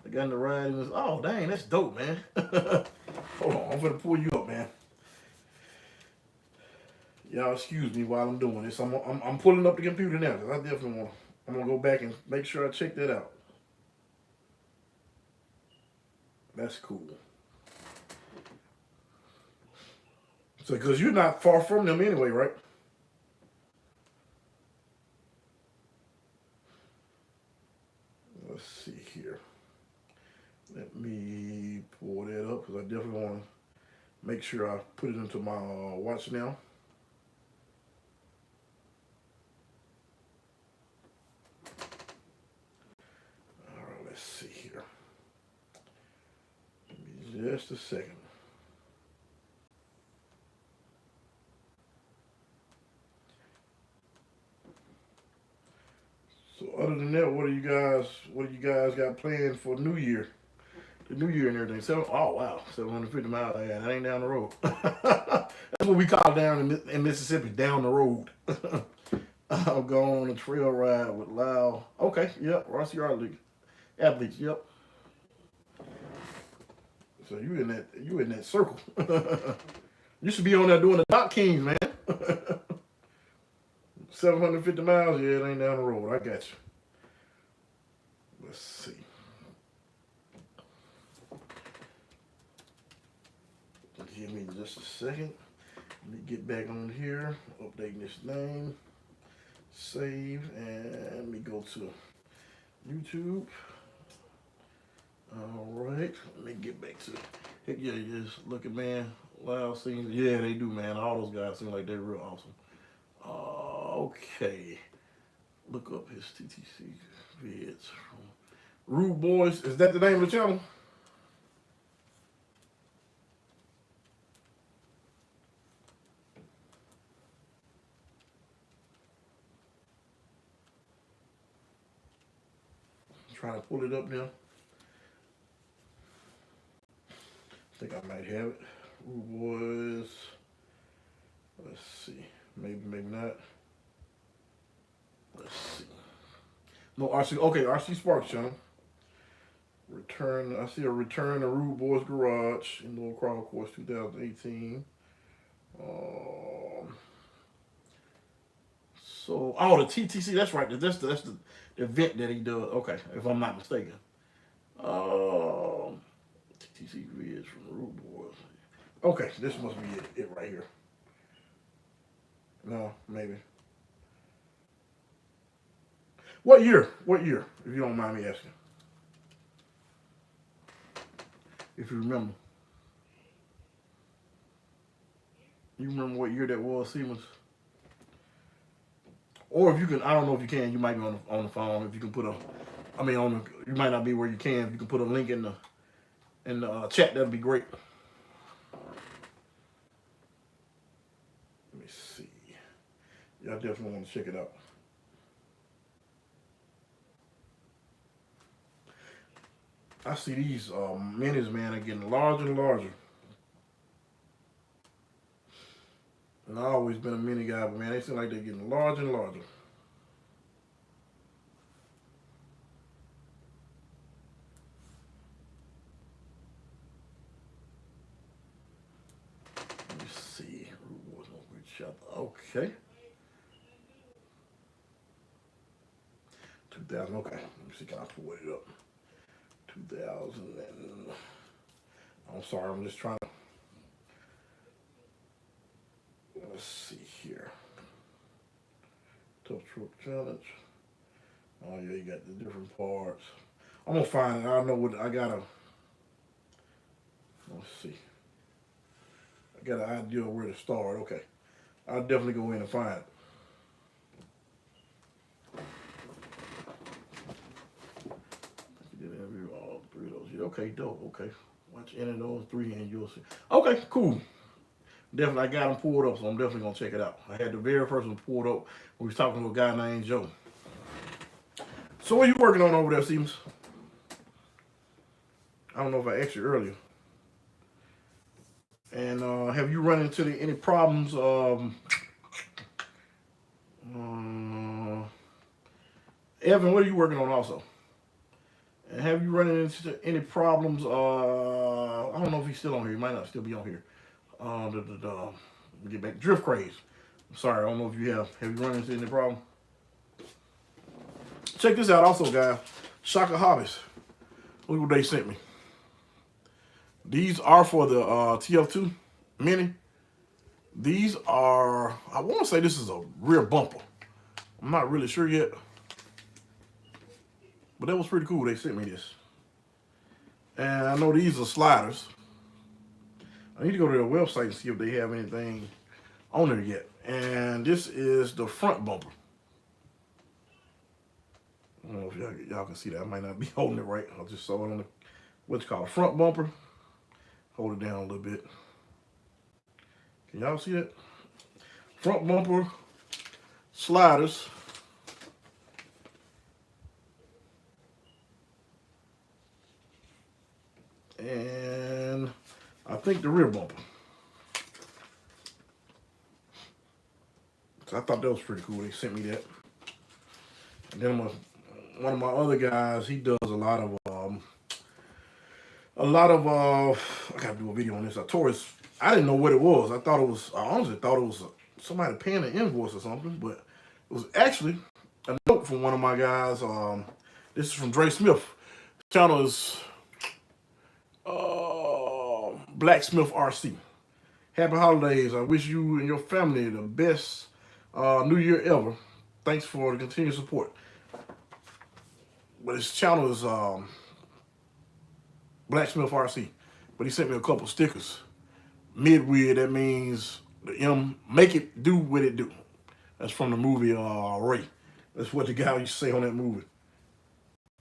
got in the ride and was, oh, dang, that's dope, man. Hold on, I'm gonna pull you up, man. Y'all excuse me while I'm doing this. I'm pulling up the computer now because I definitely want to. I'm gonna go back and make sure I check that out. That's cool. So, because you're not far from them anyway, right? Let's see here. Let me pull that up because I definitely want to make sure I put it into my watch now. All right, let's see here. Give me just a second. So other than that, what do you guys got planned for New Year? The New Year and everything. Oh wow, 750 miles. Yeah, that ain't down the road. That's what we call down in Mississippi, down the road. I'll go on a trail ride with Lyle. Okay, yep, Rossi athletes, yep. So you in that circle. You should be on there doing the Dock Kings, man. 750 miles, yeah, it ain't down the road. I got you. Let's see. Give me just a second. Let me get back on here, updating this name, save, and let me go to YouTube. All right, let me get back to it. Yeah, just looking, man. Loud scenes. Yeah, they do, man. All those guys seem like they're real awesome. Okay. Look up his TTC vids. Rude Boys. Is that the name of the channel? Trying to pull it up now. I think I might have it. Rude Boys. Let's see. Maybe not. Let's see. No, RC. Okay, RC Sparks channel. Return. I see a return to Rude Boys Garage in Little Crowd Course 2018. So, oh, the TTC. That's right. That's the event that he does. Okay, if I'm not mistaken. TTC vids from Rude Boys. Okay, this must be it right here. No, maybe. What year? What year? If you don't mind me asking. If you remember. You remember what year that was, Siemens? Or if you can, I don't know if you can. You might be on the phone. If you can put a, I mean, you might not be where you can. If you can put a link in the chat, that'd be great. Let me see. Y'all definitely want to check it out. I see these minis, man, are getting larger and larger. And I've always been a mini guy, but man, they seem like they're getting larger and larger. Let me see. Okay. 2000. Okay. Let me see. Can I pull it up? 2000. I'm sorry. I'm just trying to. Let's see here. Tough Truck Challenge. Oh yeah, you got the different parts. I'm gonna find it. I know what I gotta. Let's see. I got an idea of where to start. Okay, I'll definitely go in and find it. You did interview all three of those. Yeah, okay, dope. Okay, watch any of those three and you'll see. Okay, cool. Definitely, I got them pulled up, so I'm definitely gonna check it out. I had the very first one pulled up. We was talking to a guy named Joe. So what are you working on over there, Siemens? I don't know if I asked you earlier. And have you run into any problems? Evan, what are you working on also? And have you run into any problems? I don't know if he's still on here. He might not still be on here. Get back drift craze. Sorry, I don't know if you have you run into any problem? Check this out also, guys. Shocker Hobbies. Look what they sent me. These are for the TF2 Mini. These are, I want to say this is a rear bumper. I'm not really sure yet. But that was pretty cool. They sent me this. And I know these are sliders. I need to go to their website and see if they have anything on there yet. And this is the front bumper. I don't know if y'all can see that. I might not be holding it right. I just saw it on the, what's called a front bumper. Hold it down a little bit. Can y'all see that? Front bumper, sliders. And I think the rear bumper. So I thought that was pretty cool. They sent me that. And then one of my other guys, he does a lot of I gotta do a video on this. I didn't know what it was. I honestly thought it was somebody paying an invoice or something, but it was actually a note from one of my guys. This is from Dre Smith. His channel is Blacksmith RC. Happy holidays. I wish you and your family the best New Year ever. Thanks for the continued support. But his channel is Blacksmith RC. But he sent me a couple stickers. Midweird, that means the M, make it do what it do. That's from the movie Ray. That's what the guy used to say on that movie.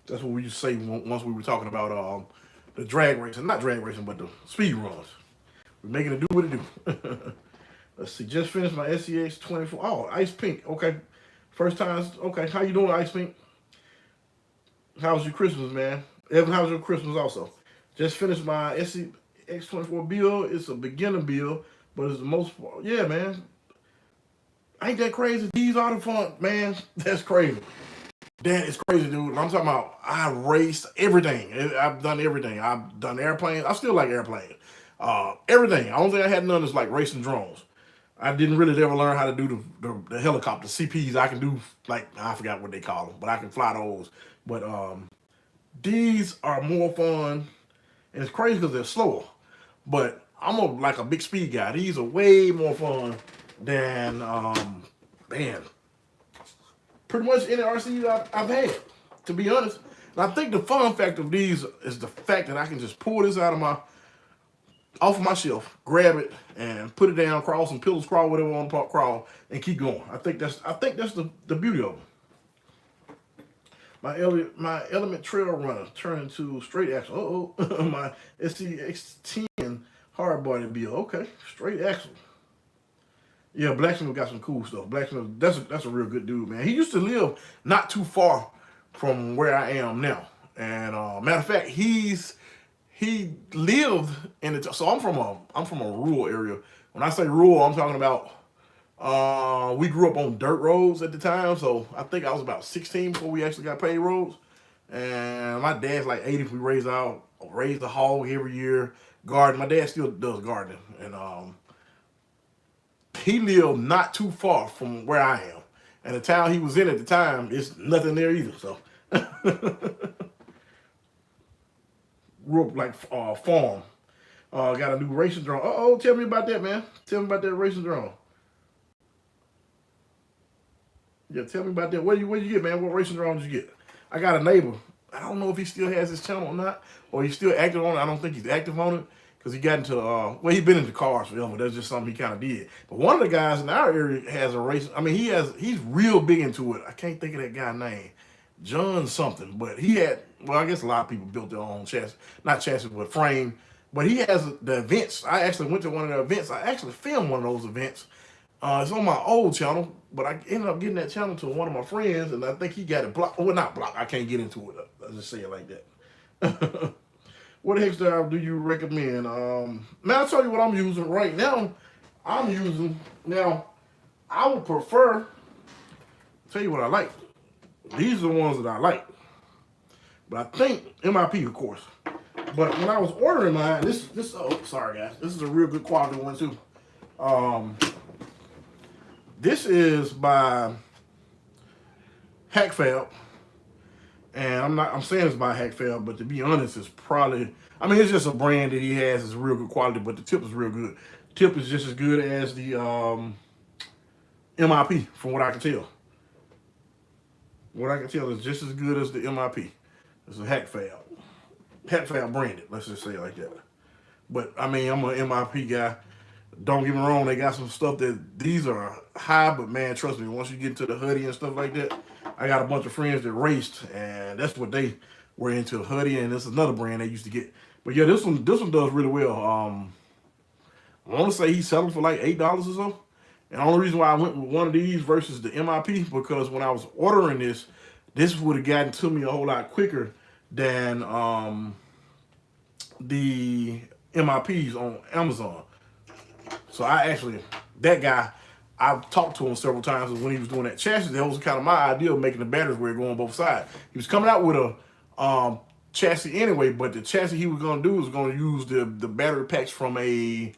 That's what we used to say once we were talking about the drag racing. Not drag racing, but the speed runs. We're making it do what it do. Let's see, just finished my SCX24. Oh, Ice Pink, okay. First time, okay. How you doing, Ice Pink? How was your Christmas, man? Evan, how was your Christmas also? Just finished my SCX24 build. It's a beginner build, but it's the most, yeah, man. Ain't that crazy? These are the fun, man. That's crazy. That is crazy, dude. I'm talking about, I raced everything. I've done everything. I've done airplanes. I still like airplanes. Everything. The only thing I hadn't done is like racing drones. I didn't really ever learn how to do the helicopter CPs. I can do, like, I forgot what they call them, but I can fly those. But these are more fun, and it's crazy because they're slower. But I'm like a big speed guy. These are way more fun than, man, pretty much any RC I've had, to be honest. And I think the fun factor of these is the fact that I can just pull this out of off of my shelf, grab it, and put it down, crawl some pillows, crawl whatever on the crawl, and keep going. I think that's the beauty of them. My Element Trail Runner turned into straight axle. My SDXC hard body build. Okay, straight axle. Yeah, Blacksmith got some cool stuff. Blacksmith, that's a real good dude, man. He used to live not too far from where I am now. And matter of fact, he lived in the, so I'm from a rural area. When I say rural, I'm talking about we grew up on dirt roads at the time. So I think I was about 16 before we actually got paved roads. And my dad's like 80. We raised a hog every year, garden. My dad still does gardening, and he lived not too far from where I am. And the town he was in at the time, it's nothing there either. So grew up like farm. Got a new racing drone. Tell me about that, man. Tell me about that racing drone. Yeah, tell me about that. What did you get, man? What racing drone did you get? I got a neighbor. I don't know if he still has his channel or not, or he's still active on it. I don't think he's active on it because he got into, well, he's been into cars forever. That's just something he kind of did. But one of the guys in our area has a race. I mean, he's real big into it. I can't think of that guy's name. John something. But he had, well, I guess a lot of people built their own chassis. Not chassis, but frame. But he has the events. I actually went to one of the events. I actually filmed one of those events. It's on my old channel, but I ended up getting that channel to one of my friends, and I think he got it blocked. Well, not blocked. I can't get into it. I'll just say it like that. What hex drive do you recommend? Man, I'll tell you what I'm using right now. Now, I would prefer, tell you what I like. These are the ones that I like. But I think MIP, of course. But when I was ordering mine, oh, sorry guys. This is a real good quality one too. This is by HackFab. And I'm saying it's by HackFab, but to be honest, it's probably, I mean, it's just a brand that he has. It's real good quality, but the tip is real good. Tip is just as good as the MIP, from what I can tell. What I can tell is just as good as the MIP. It's a HackFab branded, let's just say it like that. But I mean, I'm an MIP guy. Don't get me wrong, they got some stuff that these are high, but man, trust me, once you get into the hoodie and stuff like that, I got a bunch of friends that raced, and that's what they were into, hoodie, and this is another brand they used to get. But yeah, this one does really well. I want to say he's selling for like $8 or so. And the only reason why I went with one of these versus the MIP, because when I was ordering this would have gotten to me a whole lot quicker than the MIPs on Amazon. So that guy, I've talked to him several times when he was doing that chassis. That was kind of my idea of making the batteries where it go on both sides. He was coming out with a chassis anyway, but the chassis he was going to do was going to use the battery packs from a,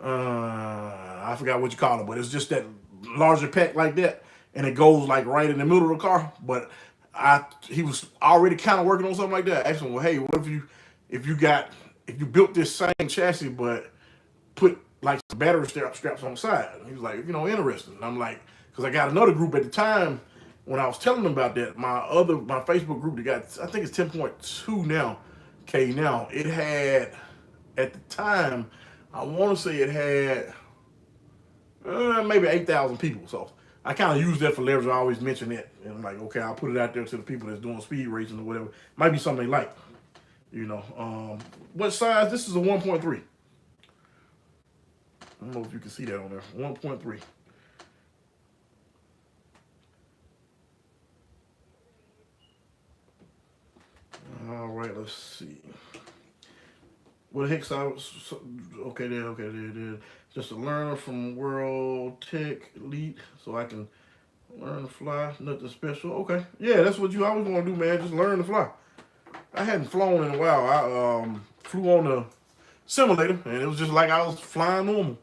I forgot what you call it, but it's just that larger pack like that, and it goes like right in the middle of the car. But he was already kind of working on something like that. I asked him, well, hey, what if you built this same chassis but put like some battery straps on the side? And he was like, interesting. And I'm like, because I got another group at the time when I was telling them about that. My Facebook group that got, I think it's 10.2 now, K now. It had, at the time, I want to say it had maybe 8,000 people. So I kind of use that for leverage. I always mention it. And I'm like, okay, I'll put it out there to the people that's doing speed racing or whatever. Might be something they like. What size? This is a 1.3. I don't know if you can see that on there. 1.3. All right, let's see. What the heck size? Okay, there. Just a learner from World Tech Elite, so I can learn to fly. Nothing special. Okay, yeah, that's what you always want to do, man. Just learn to fly. I hadn't flown in a while. I flew on the simulator, and it was just like I was flying normal.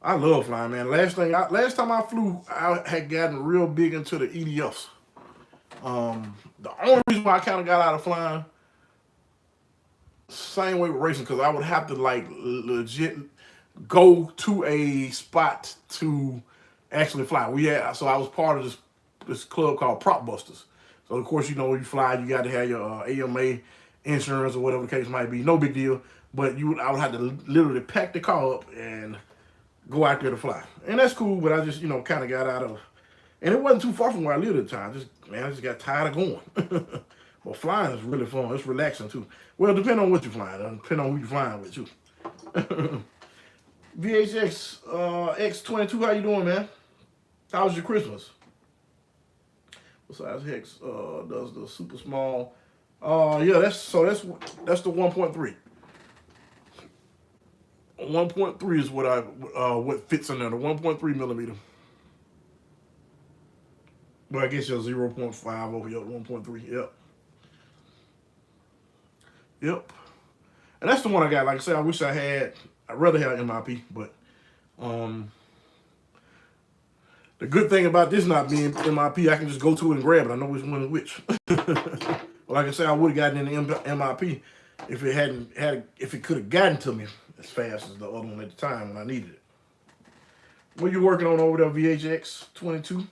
I love flying, man. Last time I flew, I had gotten real big into the EDFs. The only reason why I kind of got out of flying, same way with racing, because I would have to like legit go to a spot to actually fly. So I was part of this club called Prop Busters. So of course, when you fly, you got to have your AMA insurance or whatever the case might be. No big deal. But I would have to literally pack the car up and go out there to fly. And that's cool, but I just, kind of got out of, and it wasn't too far from where I lived at the time. I just got tired of going. Well, flying is really fun. It's relaxing too. Well, depending on what you're flying, depending on who you're flying with too. VHX X24, how you doing, man? How was your Christmas? Besides Hex does the super small. Yeah, that's the 1.3. 1.3 is what fits in there, the 1.3 millimeter. But I guess you're 0.5 over here, 1.3. Yep. And that's the one I got. Like I said, I'd rather have MIP, but the good thing about this not being MIP, I can just go to it and grab it. I know which one is which. Well, like I said, I would have gotten in the MIP if it could have gotten to me as fast as the other one at the time when I needed it. What are you working on over there, VHX22?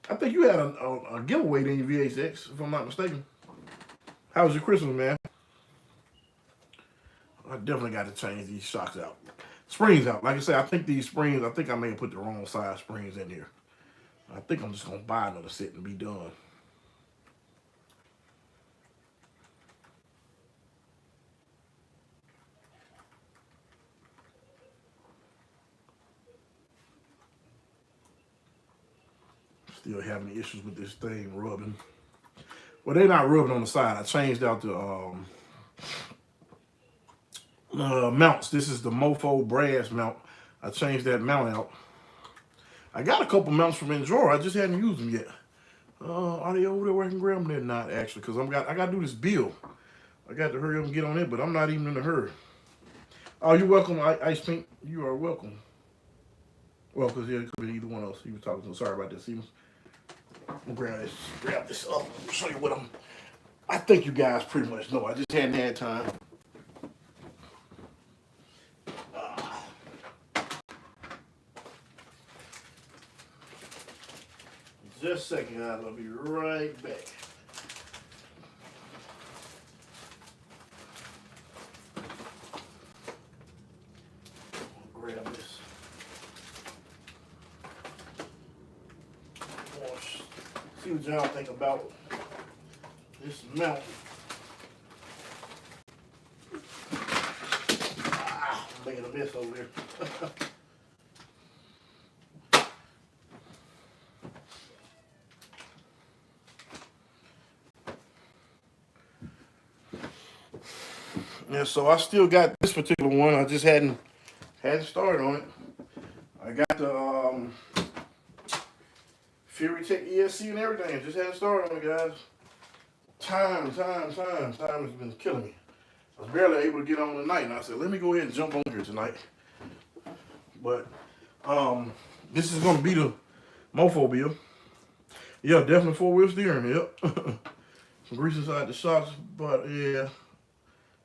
I think you had a giveaway in your VHX, if I'm not mistaken. How was your Christmas, man? I definitely got to change these shocks out. Springs out. Like I said, I think these springs, I may have put the wrong size springs in here. I think I'm just going to buy another set and be done. Still having issues with this thing rubbing. Well, they're not rubbing on the side. I changed out the mounts. This is the Mofo brass mount. I changed that mount out. I got a couple mounts from Injora. I just hadn't used them yet. Are they over there where I can grab them? They're not, actually, because I got to do this build. I got to hurry up and get on it, but I'm not even in a hurry. Oh, you're welcome, Ice Pink. You are welcome. Well, because yeah, it could be either one of us he was talking to. Sorry about this, Siemens. I'm gonna grab this up and show you what I think you guys pretty much know. I just hadn't had time. Just a second, guys. I'll be right back. I'll grab this. See what y'all think about this mount. I'm making a mess over here. Yeah, so I still got this particular one. I just hadn't started on it. I got the Fury Tech ESC and everything. Just hadn't started on it, guys. Time has been killing me. I was barely able to get on tonight, and I said, let me go ahead and jump on here tonight. But this is gonna be the mofo build. Yeah, definitely 4-wheel steering. Yep. Some grease inside the shocks, but yeah,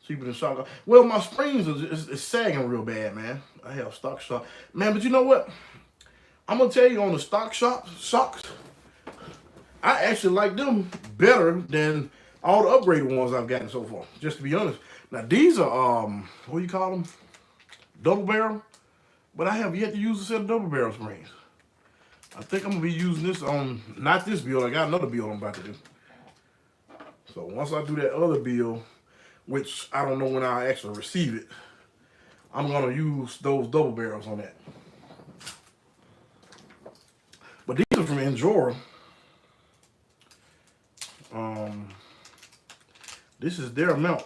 cheaper than shock. Well, my springs is sagging real bad, man. I have stock shock, man. But you know what? I'm gonna tell you, on the stock shocks, I actually like them better than all the upgraded ones I've gotten so far. Just to be honest. Now these are what do you call them? Double barrel. But I have yet to use a set of double barrel springs. I think I'm gonna be using this on not this build. I got another build I'm about to do. So once I do that other build, which I don't know when I actually receive it, I'm gonna use those double barrels on that. But these are from Injora. This is their mount.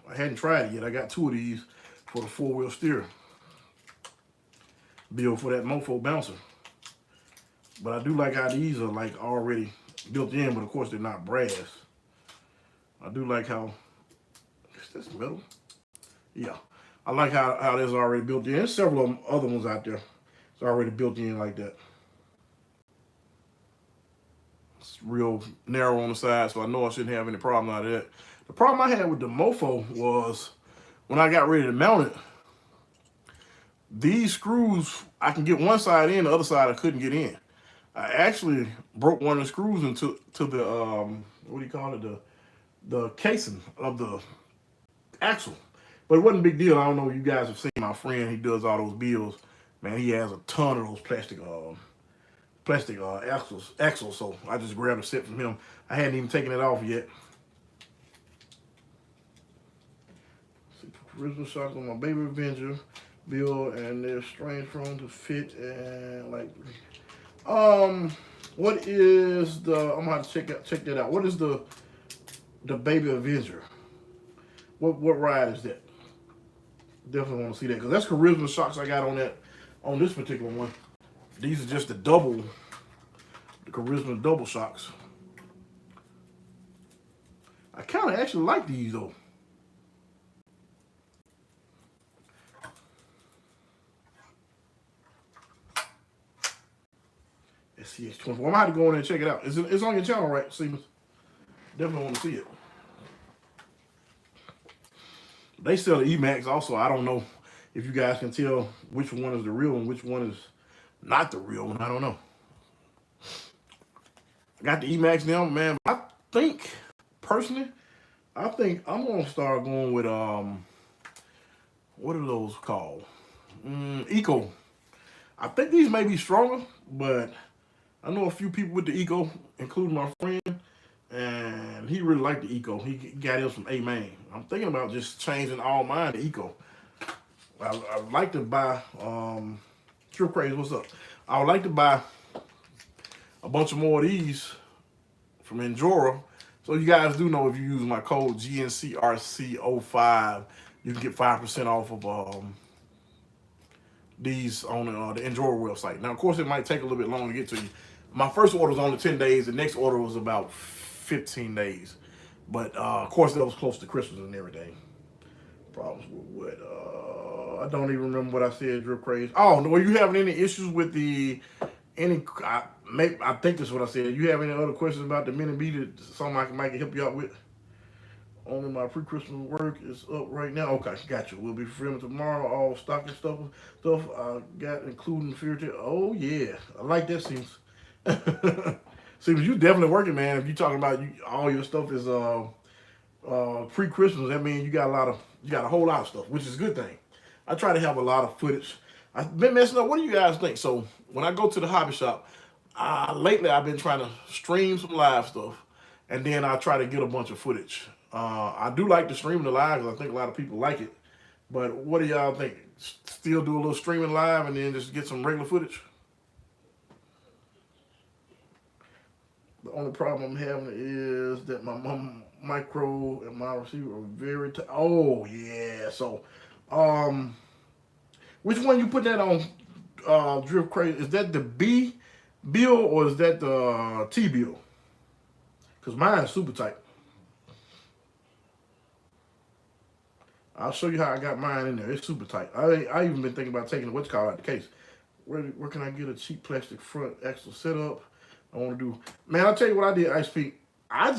I hadn't tried it yet. I got 2 of these for the 4-wheel steer build for that mofo bouncer. But I do like how these are like already built in, but of course they're not brass. I do like how, is this metal? Yeah. I like how this is already built in. There's several of them, other ones out there. It's already built in like that. It's real narrow on the side, so I know I shouldn't have any problem out of that. The problem I had with the mofo was when I got ready to mount it, these screws, I can get one side in, the other side I couldn't get in. I actually broke one of the screws into the what do you call it, the casing of the axle. But it wasn't a big deal. I don't know if you guys have seen my friend. He does all those builds. Man, he has a ton of those plastic axles. So I just grabbed a set from him. I hadn't even taken it off yet. Original shocks on my Baby Avenger build, and they're strange prone to fit and like. What is the? I'm gonna have to check that out. What is the Baby Avenger? What ride is that? Definitely want to see that because that's charisma shocks I got on this particular one. These are just the charisma double shocks. I kind of actually like these though. SCX24. I'm gonna have to go in there and check it out. It's on your channel, right, Siemens? Definitely want to see it. They sell the Emax also. I don't know if you guys can tell which one is the real one, which one is not the real one. I don't know. I got the Emax now, man. I think, personally, I'm gonna start going with what are those called? Eco. I think these may be stronger, but I know a few people with the Eco, including my friend, and he really liked the Eco. He got his from A-Main. I'm thinking about just changing all mine to Eco. I'd like to buy, Trip Crazy, what's up? I would like to buy a bunch of more of these from Injora. So you guys do know if you use my code GNCRC05, you can get 5% off of these on the Injora website. Now, of course, it might take a little bit longer to get to you. My first order was only 10 days. The next order was about 15 days. But, of course, that was close to Christmas and everything. Problems with what? I don't even remember what I said, Drip Craze. Oh, were you having any issues with the, I think that's what I said. You have any other questions about the mini B that something I might help you out with? Only my pre-Christmas work is up right now. Okay, got you. We'll be filming tomorrow. All stocking stuff I got, including the future. Oh yeah, I like that. Seems. Seems you definitely working, man. If you talking about all your stuff is pre-Christmas, that means you got a whole lot of stuff, which is a good thing. I try to have a lot of footage. I've been messing up. What do you guys think? So when I go to the hobby shop, lately I've been trying to stream some live stuff, and then I try to get a bunch of footage. I do like to stream the live because I think a lot of people like it. But what do y'all think? Still do a little streaming live and then just get some regular footage? The only problem I'm having is that my micro and my receiver are very tight. Oh yeah. So, which one you put that on? Drift Crazy. Is that the B bill or is that the T bill? Because mine is super tight. I'll show you how I got mine in there. It's super tight. I even been thinking about taking the what's called out the case. Where can I get a cheap plastic front axle setup? I want to do. Man, I'll tell you what I did, Ice Peak. I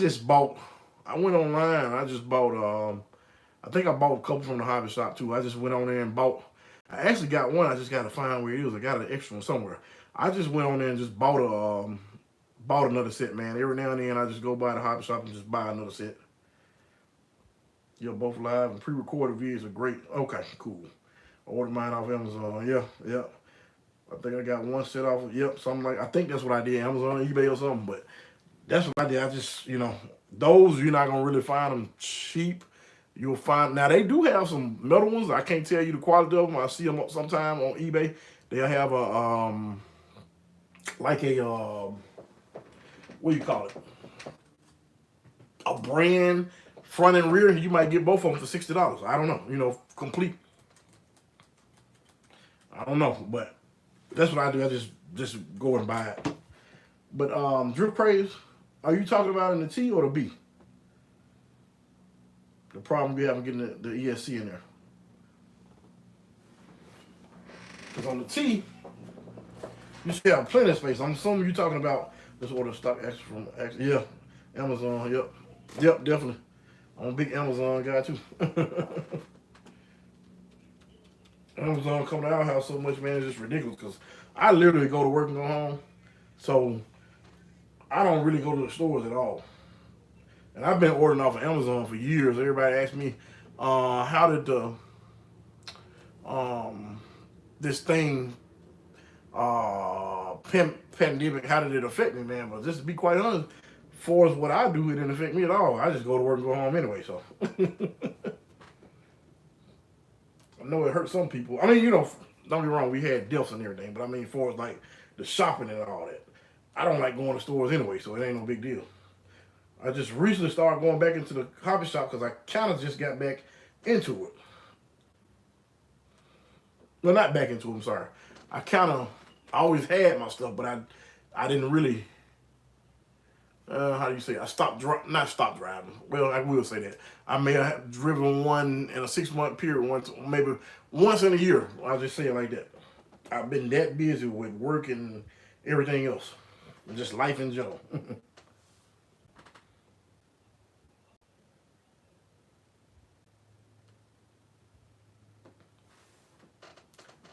went online. I just bought. I think I bought a couple from the hobby shop too. I just went on there and bought. I actually got one. I just got to find where it is. I got an extra one somewhere. I just went on there and just bought another set, man. Every now and then I just go by the hobby shop and just buy another set. Yeah, both live and pre-recorded videos are great. Okay, cool. I ordered mine off Amazon. Yeah. I think I got one set off. Yep, something like. I think that's what I did. Amazon, eBay, or something. But that's what I did. I just, those you're not gonna really find them cheap. You'll find now they do have some metal ones. I can't tell you the quality of them. I see them sometime on eBay. They'll have a what do you call it? A brand. Front and rear, you might get both of them for $60. I don't know, complete. I don't know, but that's what I do. I just go and buy it. But Drip Craze, are you talking about in the T or the B? The problem we having getting the ESC in there. Because on the T, you should have plenty of space. I'm assuming you're talking about this order stock extra from Amazon. Yep, definitely. I'm a big Amazon guy too. Amazon coming to our house so much, man, it's just ridiculous. Because I literally go to work and go home, so I don't really go to the stores at all. And I've been ordering off of Amazon for years. Everybody asks me, how did the this thing pandemic, how did it affect me, man? But just to be quite honest, far as what I do, it didn't affect me at all. I just go to work and go home anyway, so. I know it hurt some people. I mean, don't get me wrong, we had deaths and everything, but I mean, far as like the shopping and all that, I don't like going to stores anyway, so it ain't no big deal. I just recently started going back into the hobby shop because I kind of just got back into it. Well, not back into it, I'm sorry. I always had my stuff, but I didn't really, how do you say? Not stopped driving. Well, I will say that. I may have driven one in a 6-month period, maybe once in a year. I'll just say it like that. I've been that busy with work and everything else, and just life in general.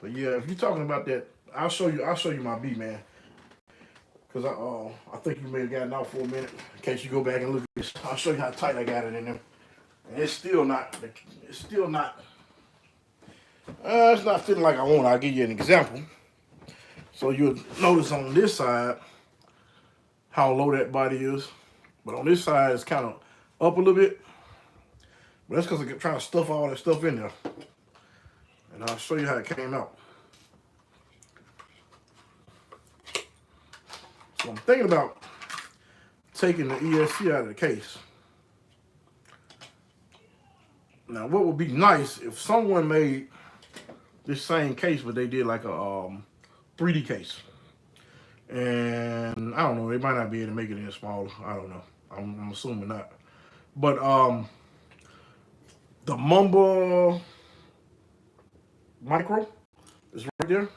But yeah, if you're talking about that, I'll show you my B, man. Cause I think you may have gotten out for a minute. In case you go back and look at this, I'll show you how tight I got it in there. And it's not fitting like I want. I'll give you an example. So you'll notice on this side how low that body is. But on this side, it's kind of up a little bit. But that's because I'm trying to stuff all that stuff in there. And I'll show you how it came out. So I'm thinking about taking the ESC out of the case. Now, what would be nice if someone made this same case, but they did like a 3D case. And I don't know, they might not be able to make it any smaller. I don't know. I'm assuming not. But the Mumble micro. It's right there.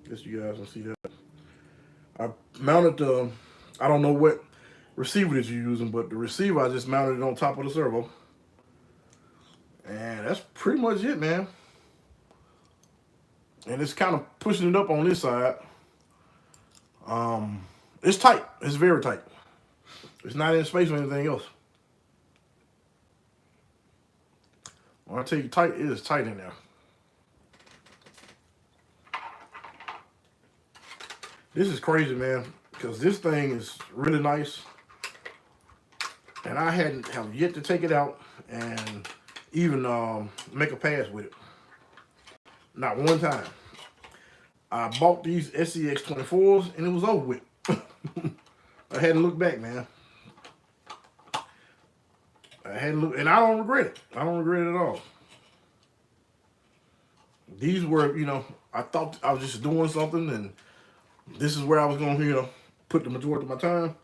Guess you guys can see that. I mounted the, I don't know what receiver that you're using, but the receiver, I just mounted it on top of the servo. And that's pretty much it, man. And it's kind of pushing it up on this side. It's tight. It's very tight. It's not in space or anything else. When I tell you tight, it is tight in there. This is crazy, man, because this thing is really nice. And I have yet to take it out and even make a pass with it. Not one time. I bought these SCX24s and it was over with. I hadn't looked back, man. I hadn't looked, and I don't regret it. I don't regret it at all. These were, you know, I thought I was just doing something and this is where I was going to, you know, put the majority of my time.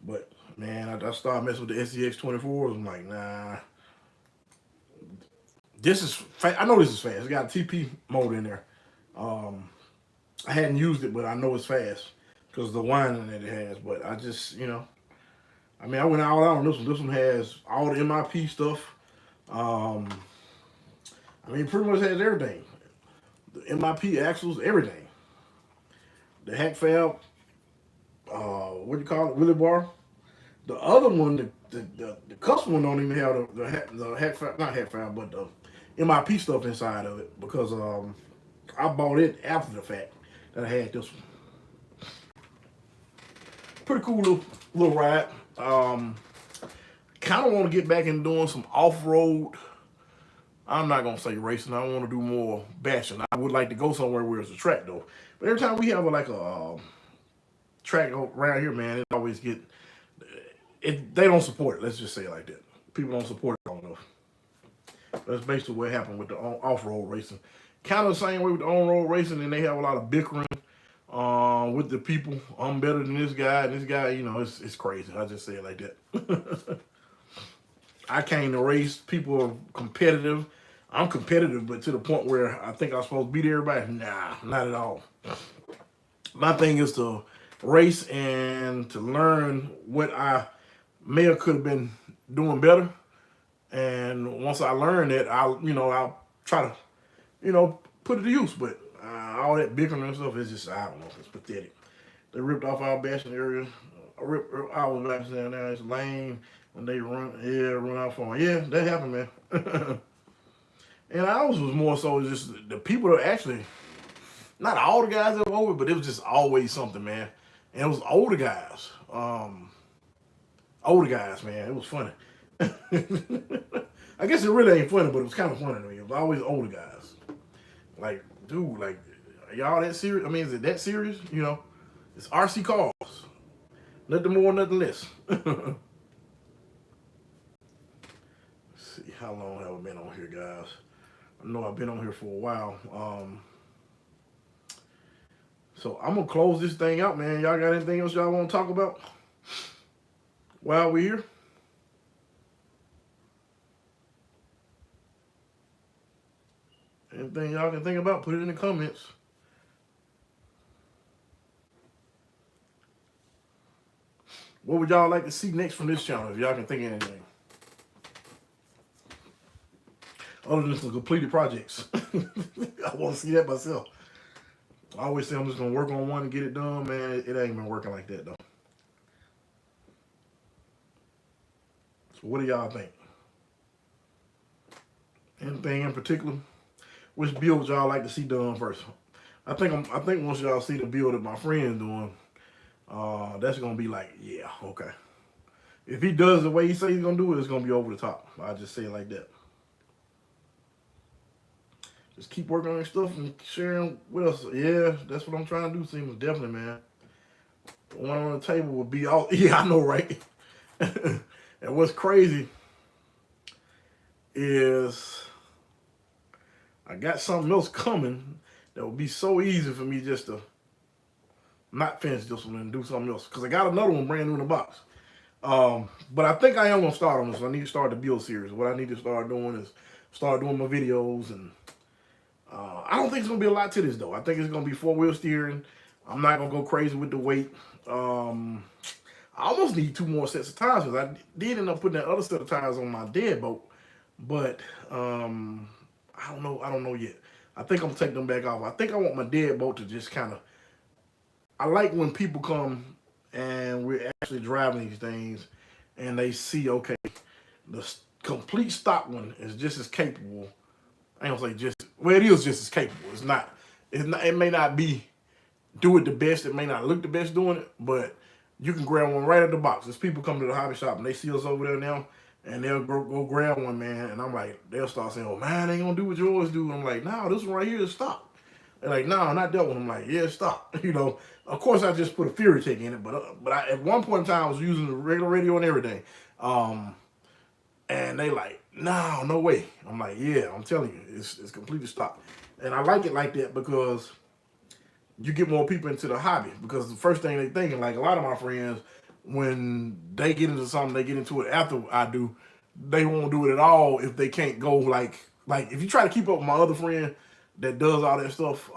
But, man, I started messing with the SCX24s. I'm like, nah. This is fast. I know this is fast. It's got a TP mode in there. I hadn't used it, but I know it's fast because of the whining that it has. But I just, you know, I mean, I went all out on this one. This one has all the MIP stuff. I mean, it pretty much has everything. The MIP axles, everything. The hack fab, what do you call it, wheelie bar. The other one, the custom one don't even have the hack fab, not hack fab, but the MIP stuff inside of it because I bought it after the fact that I had this one. Pretty cool little ride. Kind of want to get back and doing some off-road. I'm not going to say racing. I want to do more bashing. I would like to go somewhere where it's a track, though. But every time we have like a track around here, man, it always get... they don't support it. Let's just say it like that. People don't support it long enough. That's basically what happened with the off-road racing. Kind of the same way with the on-road racing, and they have a lot of bickering with the people. I'm better than this guy, and this guy, you know, it's crazy. I just say it like that. I came to race. People are competitive. I'm competitive, but to the point where I think I'm supposed to beat everybody. Nah, not at all. My thing is to race and to learn what I may or could have been doing better. And once I learn that, I'll try to, you know, put it to use. But all that bickering and stuff is just, I don't know, it's pathetic. They ripped off our bashing area. Ripped our bashing down there. It's lame when they run out for them. Yeah, that happened, man. And ours was more so just the people that actually, not all the guys that were over, but it was just always something, man. And it was older guys. Older guys, man. It was funny. I guess it really ain't funny, but it was kind of funny to me. It was always older guys. Like, dude, like, are y'all that serious? I mean, is it that serious? You know, it's RC cars. Nothing more, nothing less. Let's see, how long have I been on here, guys? I know I've been on here for a while. So I'm gonna close this thing out, man. Y'all got anything else y'all want to talk about while we're here? Anything y'all can think about, put it in the comments. What would y'all like to see next from this channel, if y'all can think of anything? Other than some completed projects. I want to see that myself. I always say I'm just going to work on one and get it done, man. It ain't been working like that, though. So what do y'all think? Anything in particular? Which build would y'all like to see done first? I think once y'all see the build that my friend's doing, that's gonna be like, yeah, okay. If he does the way he says he's gonna do it, it's gonna be over the top. I just say it like that. Just keep working on your stuff and sharing with us. Yeah, that's what I'm trying to do, Seamus. Definitely, man. The one on the table would be all, yeah, I know, right? And what's crazy is I got something else coming that would be so easy for me just to not finish this one and do something else. Because I got another one brand new in the box. But I think I am going to start on this. I need to start the build series. What I need to start doing is start doing my videos and I don't think it's gonna be a lot to this though. I think it's gonna be 4-wheel steering. I'm not gonna go crazy with the weight. I almost need 2 more sets of tires because I did end up putting that other set of tires on my deadbolt, but I don't know. I don't know yet. I think I'm gonna take them back off. I think I want my deadbolt to just kind of. I like when people come and we're actually driving these things, and they see, okay, the complete stock one is just as capable. I ain't gonna say just, well, it is just as capable. It's not. It may not be do it the best. It may not look the best doing it, but you can grab one right out the box. There's people come to the hobby shop and they see us over there now, and they'll go grab one, man. And I'm like, they'll start saying, "Oh man, they ain't gonna do what yours do." And I'm like, "No, this one right here is stock." They're like, "No, not that one." I'm like, "Yeah, it's stock." You know, of course I just put a Fury Tech in it, but at one point in time I was using the regular radio and everything. And they like, no way. I'm like, yeah, I'm telling you, it's completely stock. And I like it like that because you get more people into the hobby, because the first thing they thinking, like a lot of my friends, when they get into something, they get into it after I do, they won't do it at all if they can't go like if you try to keep up with my other friend that does all that stuff,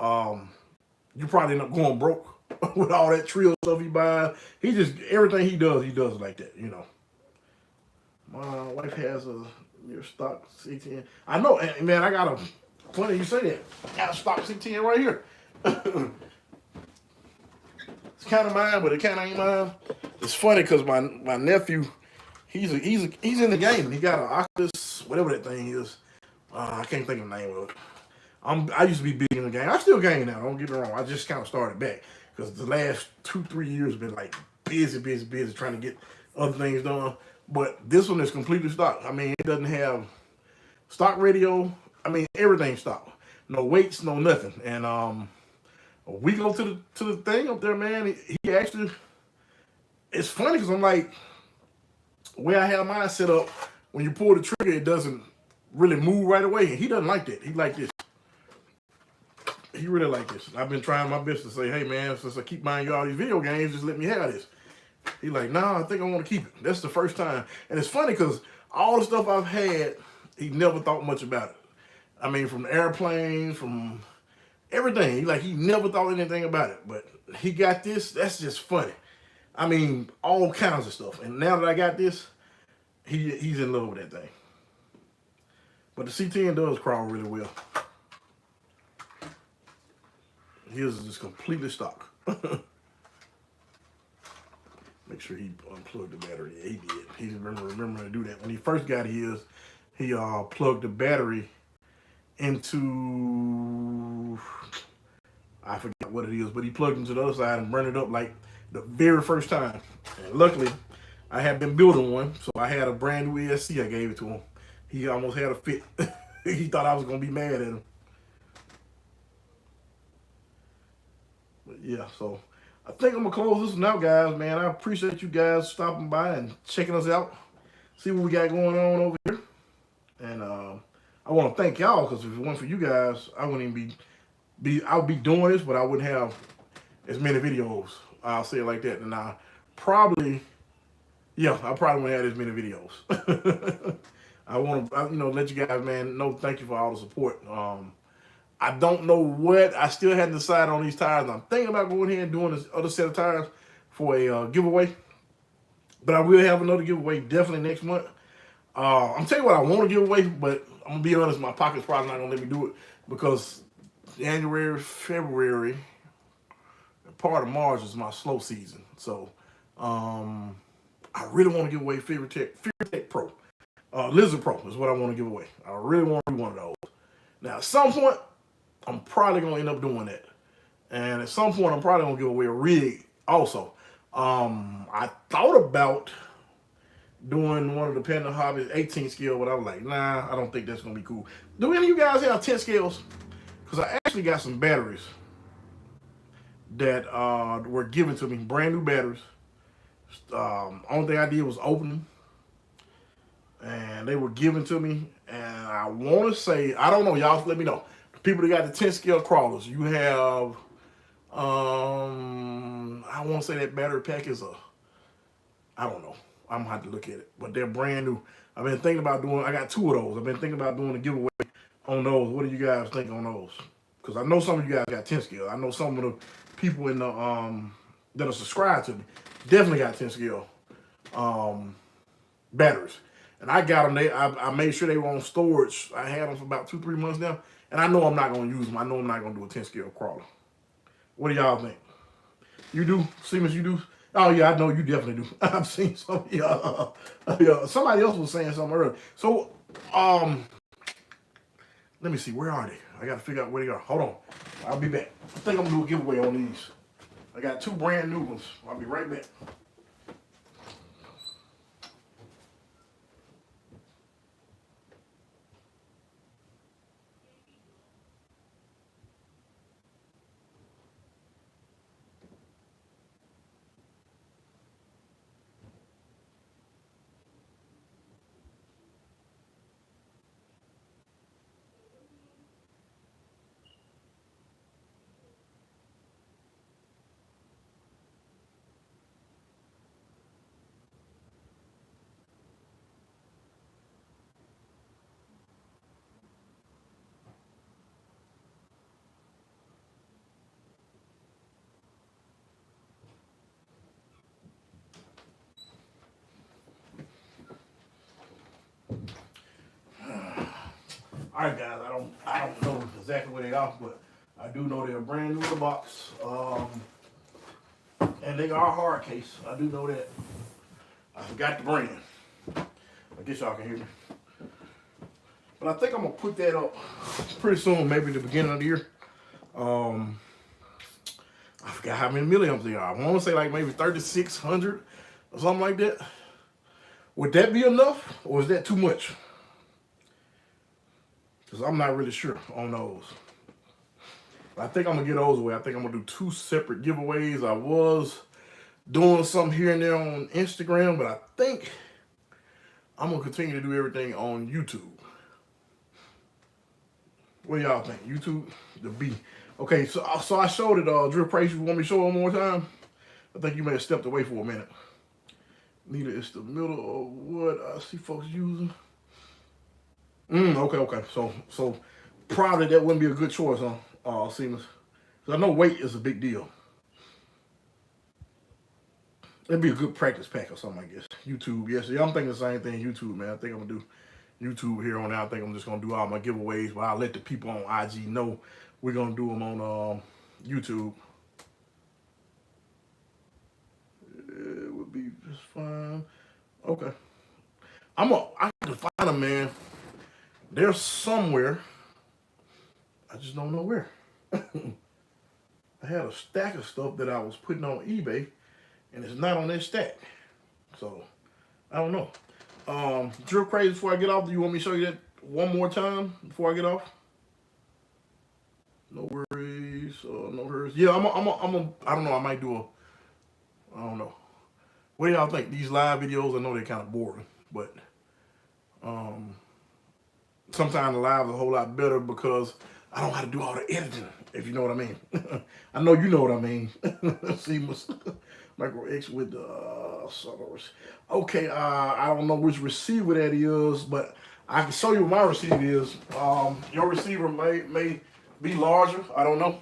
you probably end up going broke with all that trio stuff he buys. He just, everything he does it like that, you know. My wife has your stock C10. I know, man, I got a, funny you say that, I got a stock C10 right here. It's kind of mine, but it kind of ain't mine. It's funny because my nephew, he's in the game. He got an Oculus, whatever that thing is. I can't think of the name of it. I used to be big in the game. I still game now. Don't get me wrong. I just kind of started back because the last 2-3 years have been like busy trying to get other things done. But this one is completely stock. I mean, it doesn't have stock radio. I mean, everything's stock. No weights, no nothing. And we go to the thing up there, man. He actually, it's funny because I'm like, where I have mine set up, when you pull the trigger, it doesn't really move right away. And he doesn't like that. He like this. He really like this. I've been trying my best to say, hey man, since I keep buying you all these video games, just let me have this. He like, nah, I think I want to keep it. That's the first time. And it's funny because all the stuff I've had, he never thought much about it. I mean, from airplanes, from everything. He never thought anything about it. But he got this, that's just funny. I mean, all kinds of stuff. And now that I got this, he's in love with that thing. But the C10 does crawl really well. His is just completely stock. Make sure he unplugged the battery. Yeah, he did. He remember to do that. When he first got his, he plugged the battery into, I forget what it is, but he plugged into the other side and burned it up like the very first time. And luckily, I had been building one, so I had a brand new ESC. I gave it to him. He almost had a fit. He thought I was gonna be mad at him. But yeah, so I think I'm gonna close this one out, guys, man. I appreciate you guys stopping by and checking us out, see what we got going on over here. And I want to thank y'all, because if it weren't for you guys, I wouldn't even I would be doing this, but I wouldn't have as many videos. I'll say it like that. And I probably wouldn't have as many videos. I want to, let you guys, man, know thank you for all the support. I don't know what. I still hadn't decided on these tires. I'm thinking about going ahead and doing this other set of tires for a giveaway. But I will have another giveaway definitely next month. I'm telling you what I want to give away, but I'm going to be honest, my pocket's probably not going to let me do it because January, February, part of March is my slow season. So I really want to give away Fury Tech Pro. Lizard Pro is what I want to give away. I really want to do one of those. Now, at some point, I'm probably going to end up doing that. And at some point, I'm probably going to give away a rig also. I thought about doing one of the Panda Hobbies 18 scale, but I was like, nah, I don't think that's going to be cool. Do any of you guys have 10 scales? Because I actually got some batteries that were given to me, brand new batteries. Only thing I did was open them. And they were given to me, and I want to say, I don't know, y'all let me know. The people that got the 10 scale crawlers, you have, I want to say that battery pack is I don't know. I'm going to have to look at it, but they're brand new. I've been thinking about doing, I got 2 of those. I've been thinking about doing a giveaway on those. What do you guys think on those? Because I know some of you guys got 10 scale. I know some of the people in the that are subscribed to me definitely got 10 scale batteries. And I got them. I made sure they were on storage. I had them for about 2-3 months now, and I know I'm not gonna use them. I know I'm not gonna do a 10 scale crawler. What do y'all think? You do, Siemens? You do? Oh yeah, I know you definitely do. I've seen some. Yeah, somebody else was saying something earlier. So let me see. Where are they? I gotta figure out where they are. Hold on. I'll be back. I think I'm gonna do a giveaway on these. I got 2 brand new ones. I'll be right back. All right, guys. I don't know exactly where they are, but I do know they're brand new in the box. And they are a hard case. I do know that. I forgot the brand. I guess y'all can hear me. But I think I'm gonna put that up pretty soon, maybe the beginning of the year. I forgot how many milliamps they are. I want to say like maybe 3,600 or something like that. Would that be enough, or is that too much? Because I'm not really sure on those. I think I'm going to get those away. I think I'm going to do 2 separate giveaways. I was doing something here and there on Instagram, but I think I'm going to continue to do everything on YouTube. What do y'all think? YouTube, the B. Okay, so I showed it, Drill Price. You want me to show it one more time? I think you may have stepped away for a minute. Neither is the middle of what I see folks using. Okay. So probably that wouldn't be a good choice, huh, Siemens? Because I know weight is a big deal. It'd be a good practice pack or something, I guess. YouTube, yes. Yeah, I'm thinking the same thing. YouTube, man. I think I'm gonna do YouTube here on out. I think I'm just gonna do all my giveaways, but I'll let the people on IG know we're gonna do them on YouTube. It would be just fine. Okay. I can find them, man. They're somewhere. I just don't know where. I had a stack of stuff that I was putting on eBay, and it's not on that stack. So, I don't know. Drill Crazy, before I get off, do you want me to show you that one more time before I get off? No worries. No hurries. Yeah, I don't know. I might do I don't know. What do y'all think? These live videos, I know they're kind of boring, but sometimes the live is a whole lot better because I don't know how to do all the editing, if you know what I mean. I know you know what I mean. Seamless Micro X with the Sonos. Okay, I don't know which receiver that is, but I can show you what my receiver is. Your receiver may be larger. I don't know.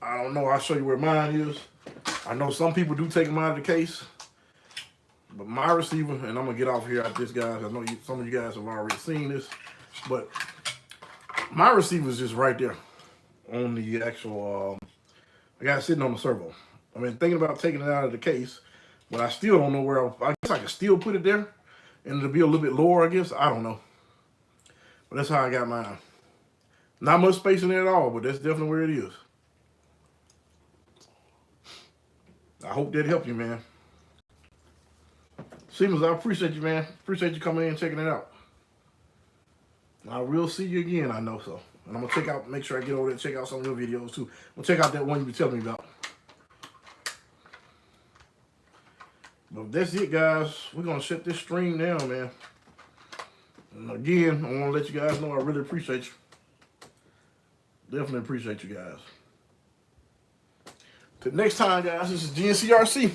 I'll show you where mine is. I know some people do take them out of the case. But my receiver, and I'm going to get off here at this, guys. I know some of you guys have already seen this. But my receiver is just right there on the actual, I got it sitting on the servo. I've been thinking about taking it out of the case, but I still don't know where. I guess I can still put it there, and it'll be a little bit lower, I guess. I don't know. But that's how I got mine. Not much space in there at all, but that's definitely where it is. I hope that helped you, man. Siemens, I appreciate you, man. Appreciate you coming in and checking it out. I will see you again, I know so. And I'm going to make sure I get over there and check out some of your videos, too. I'm going to check out that one you were telling me about. But that's it, guys. We're going to shut this stream down, man. And again, I want to let you guys know I really appreciate you. Definitely appreciate you guys. Till next time, guys, this is GNCRC.